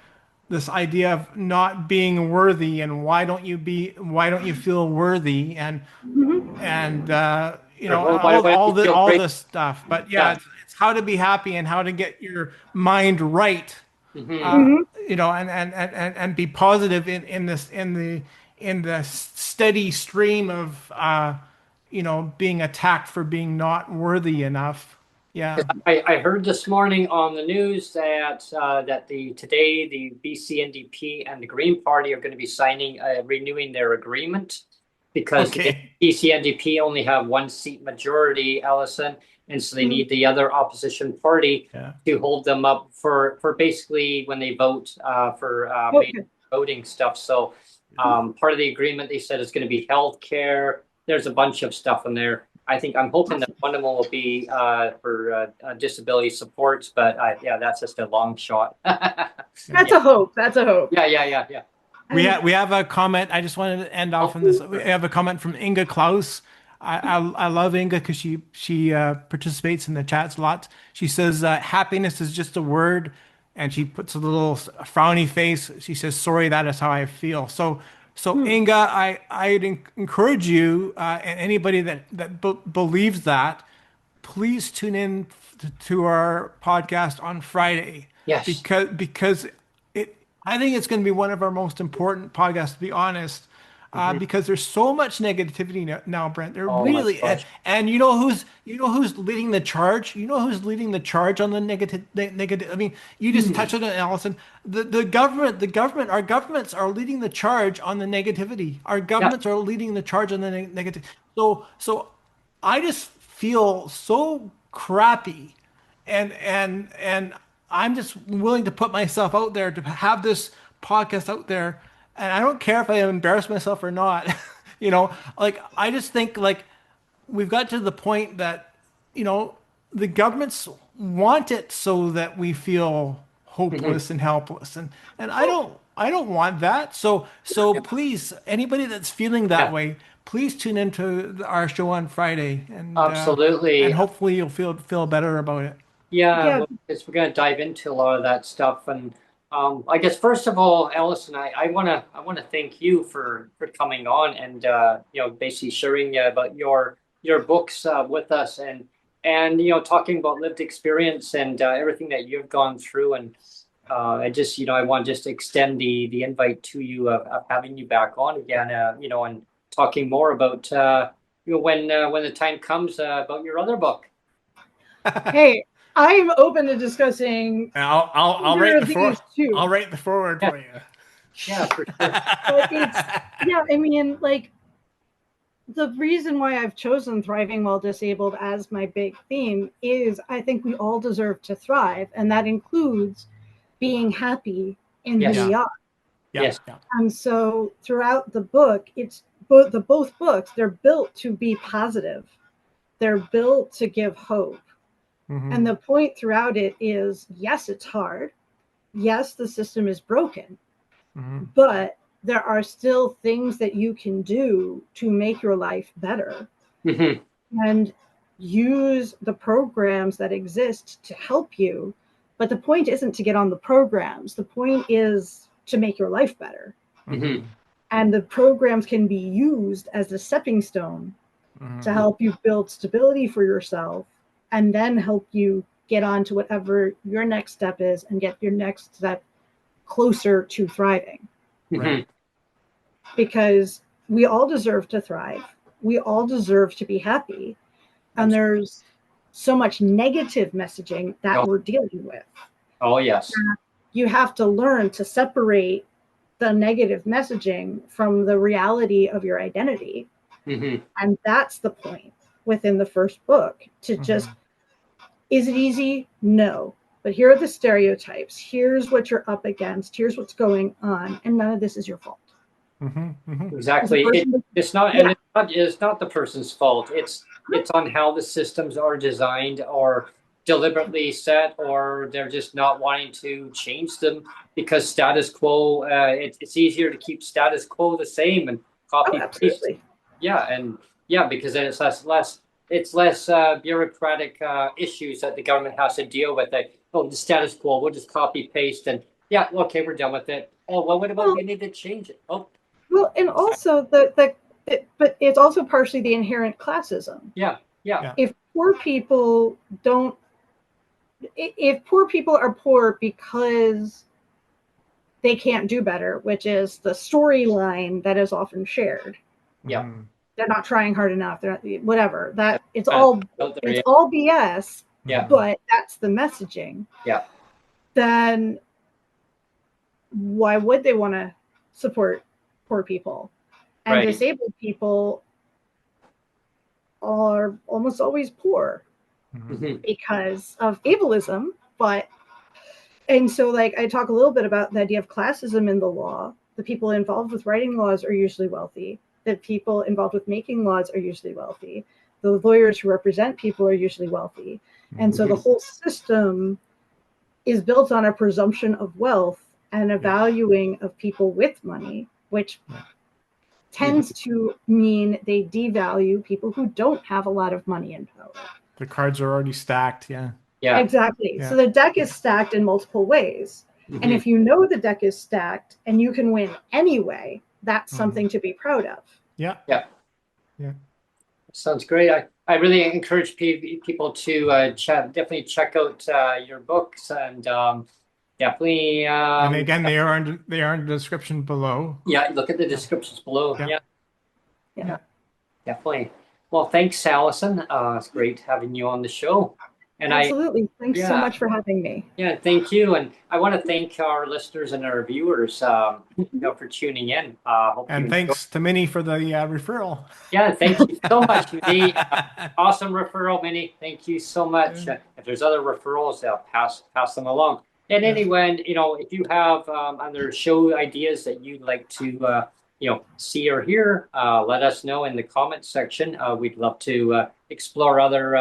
this idea of not being worthy, and why don't you feel worthy, and all this stuff. But it's how to be happy and how to get your mind right. And be positive in the steady stream of being attacked for being not worthy enough. Yeah, I heard this morning on the news that today the BC NDP and the Green Party are going to be renewing their agreement because the BC NDP only have 1 seat majority, Alison, and so they need the other opposition party to hold them up for basically when they vote for voting stuff. So part of the agreement, they said, is going to be health care. There's a bunch of stuff in there. I'm hoping that one of them will be for disability supports, but that's just a long shot. That's a hope. Yeah. We have a comment. I just wanted to end off on this. We have a comment from Inga Klaus. I love Inga because she participates in the chats a lot. She says happiness is just a word, and she puts a little frowny face. She says, "Sorry, that is how I feel." So Inga, I'd encourage you and anybody that believes that, please tune in to our podcast on Friday. Yes, because I think it's going to be one of our most important podcasts, to be honest. Because there's so much negativity now, Brent. There really, and you know who's leading the charge. You know who's leading the charge on the negative. I mean, you just touched on it, Alison. The government, our governments are leading the charge on the negativity. Our governments are leading the charge on the negative. So I just feel so crappy, and I'm just willing to put myself out there to have this podcast out there. And I don't care if I embarrass myself or not, I just think we've got to the point that, the governments want it so that we feel hopeless and helpless. And I don't want that. So please, anybody that's feeling that way, please tune into our show on Friday. And absolutely. And hopefully you'll feel better about it. Yeah. We're going to dive into a lot of that stuff. And I guess first of all, Alison, I want to thank you for coming on and basically sharing about your books with us and talking about lived experience and everything that you've gone through. And I want to just extend the invite to you of having you back on again, and talking more about when the time comes about your other book. Hey. I'm open to discussing. I'll write the forward for you. Yeah, for sure. I mean, the reason why I've chosen thriving while disabled as my big theme is I think we all deserve to thrive, and that includes being happy in who we are. Yes. And so throughout the book, it's both books, they're built to be positive. They're built to give hope. And the point throughout it is, yes, it's hard. Yes, the system is broken, but there are still things that you can do to make your life better. And use the programs that exist to help you. But the point isn't to get on the programs. The point is to make your life better. And the programs can be used as a stepping stone to help you build stability for yourself, and then help you get on to whatever your next step is and get your next step closer to thriving. Because we all deserve to thrive. We all deserve to be happy. And there's so much negative messaging that we're dealing with. Oh, yes. You have to learn to separate the negative messaging from the reality of your identity. And that's the point within the first book, to just, is it easy? No. But here are the stereotypes. Here's what you're up against. Here's what's going on. And none of this is your fault. Exactly. It's not the person's fault. It's on how the systems are designed or deliberately set, or they're just not wanting to change them because status quo. It's easier to keep status quo the same and copy paste. Because then it's less bureaucratic issues that the government has to deal with. Like, the status quo, we'll just copy paste and okay, we're done with it. Oh, well, what about we need to change it? Oh, well, and also but it's also partially the inherent classism. If poor people are poor because they can't do better, which is the storyline that is often shared. They're not trying hard enough. They're not, whatever. That it's all BS. But that's the messaging. Then why would they want to support poor people? And disabled people are almost always poor because of ableism. And so, like, I talk a little bit about the idea of classism in the law. The people involved with writing laws are usually wealthy. The people involved with making laws are usually wealthy. The lawyers who represent people are usually wealthy. And so the whole system is built on a presumption of wealth and a valuing of people with money, which tends to mean they devalue people who don't have a lot of money and power. The cards are already stacked. Exactly. So the deck is stacked in multiple ways. And if you know the deck is stacked and you can win anyway, that's something to be proud of. Sounds great. I really encourage people to definitely check out your books, and definitely. And again, they are in the description below. Look at the descriptions below. Definitely. Well, thanks, Alison. It's great having you on the show. And absolutely. Thanks so much for having me. Thank you. And I want to thank our listeners and our viewers for tuning in. And thanks to Minnie for the referral. Thank you so much, Minnie. Awesome referral, Minnie. Thank you so much. If there's other referrals, pass them along. And anyway, if you have other show ideas that you'd like to see or hear, let us know in the comments section. We'd love to explore other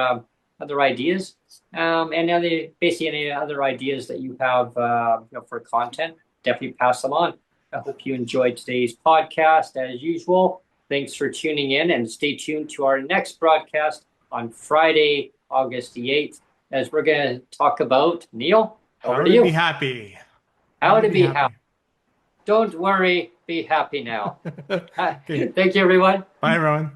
ideas, and any other ideas that you have for content. Definitely pass them on. I hope you enjoyed today's podcast. As usual, thanks for tuning in, and stay tuned to our next broadcast on Friday, August the 8th, as we're going to talk about, Neil, how to be happy. How to be happy. Don't worry, be happy now. Thank you, everyone. Bye, everyone.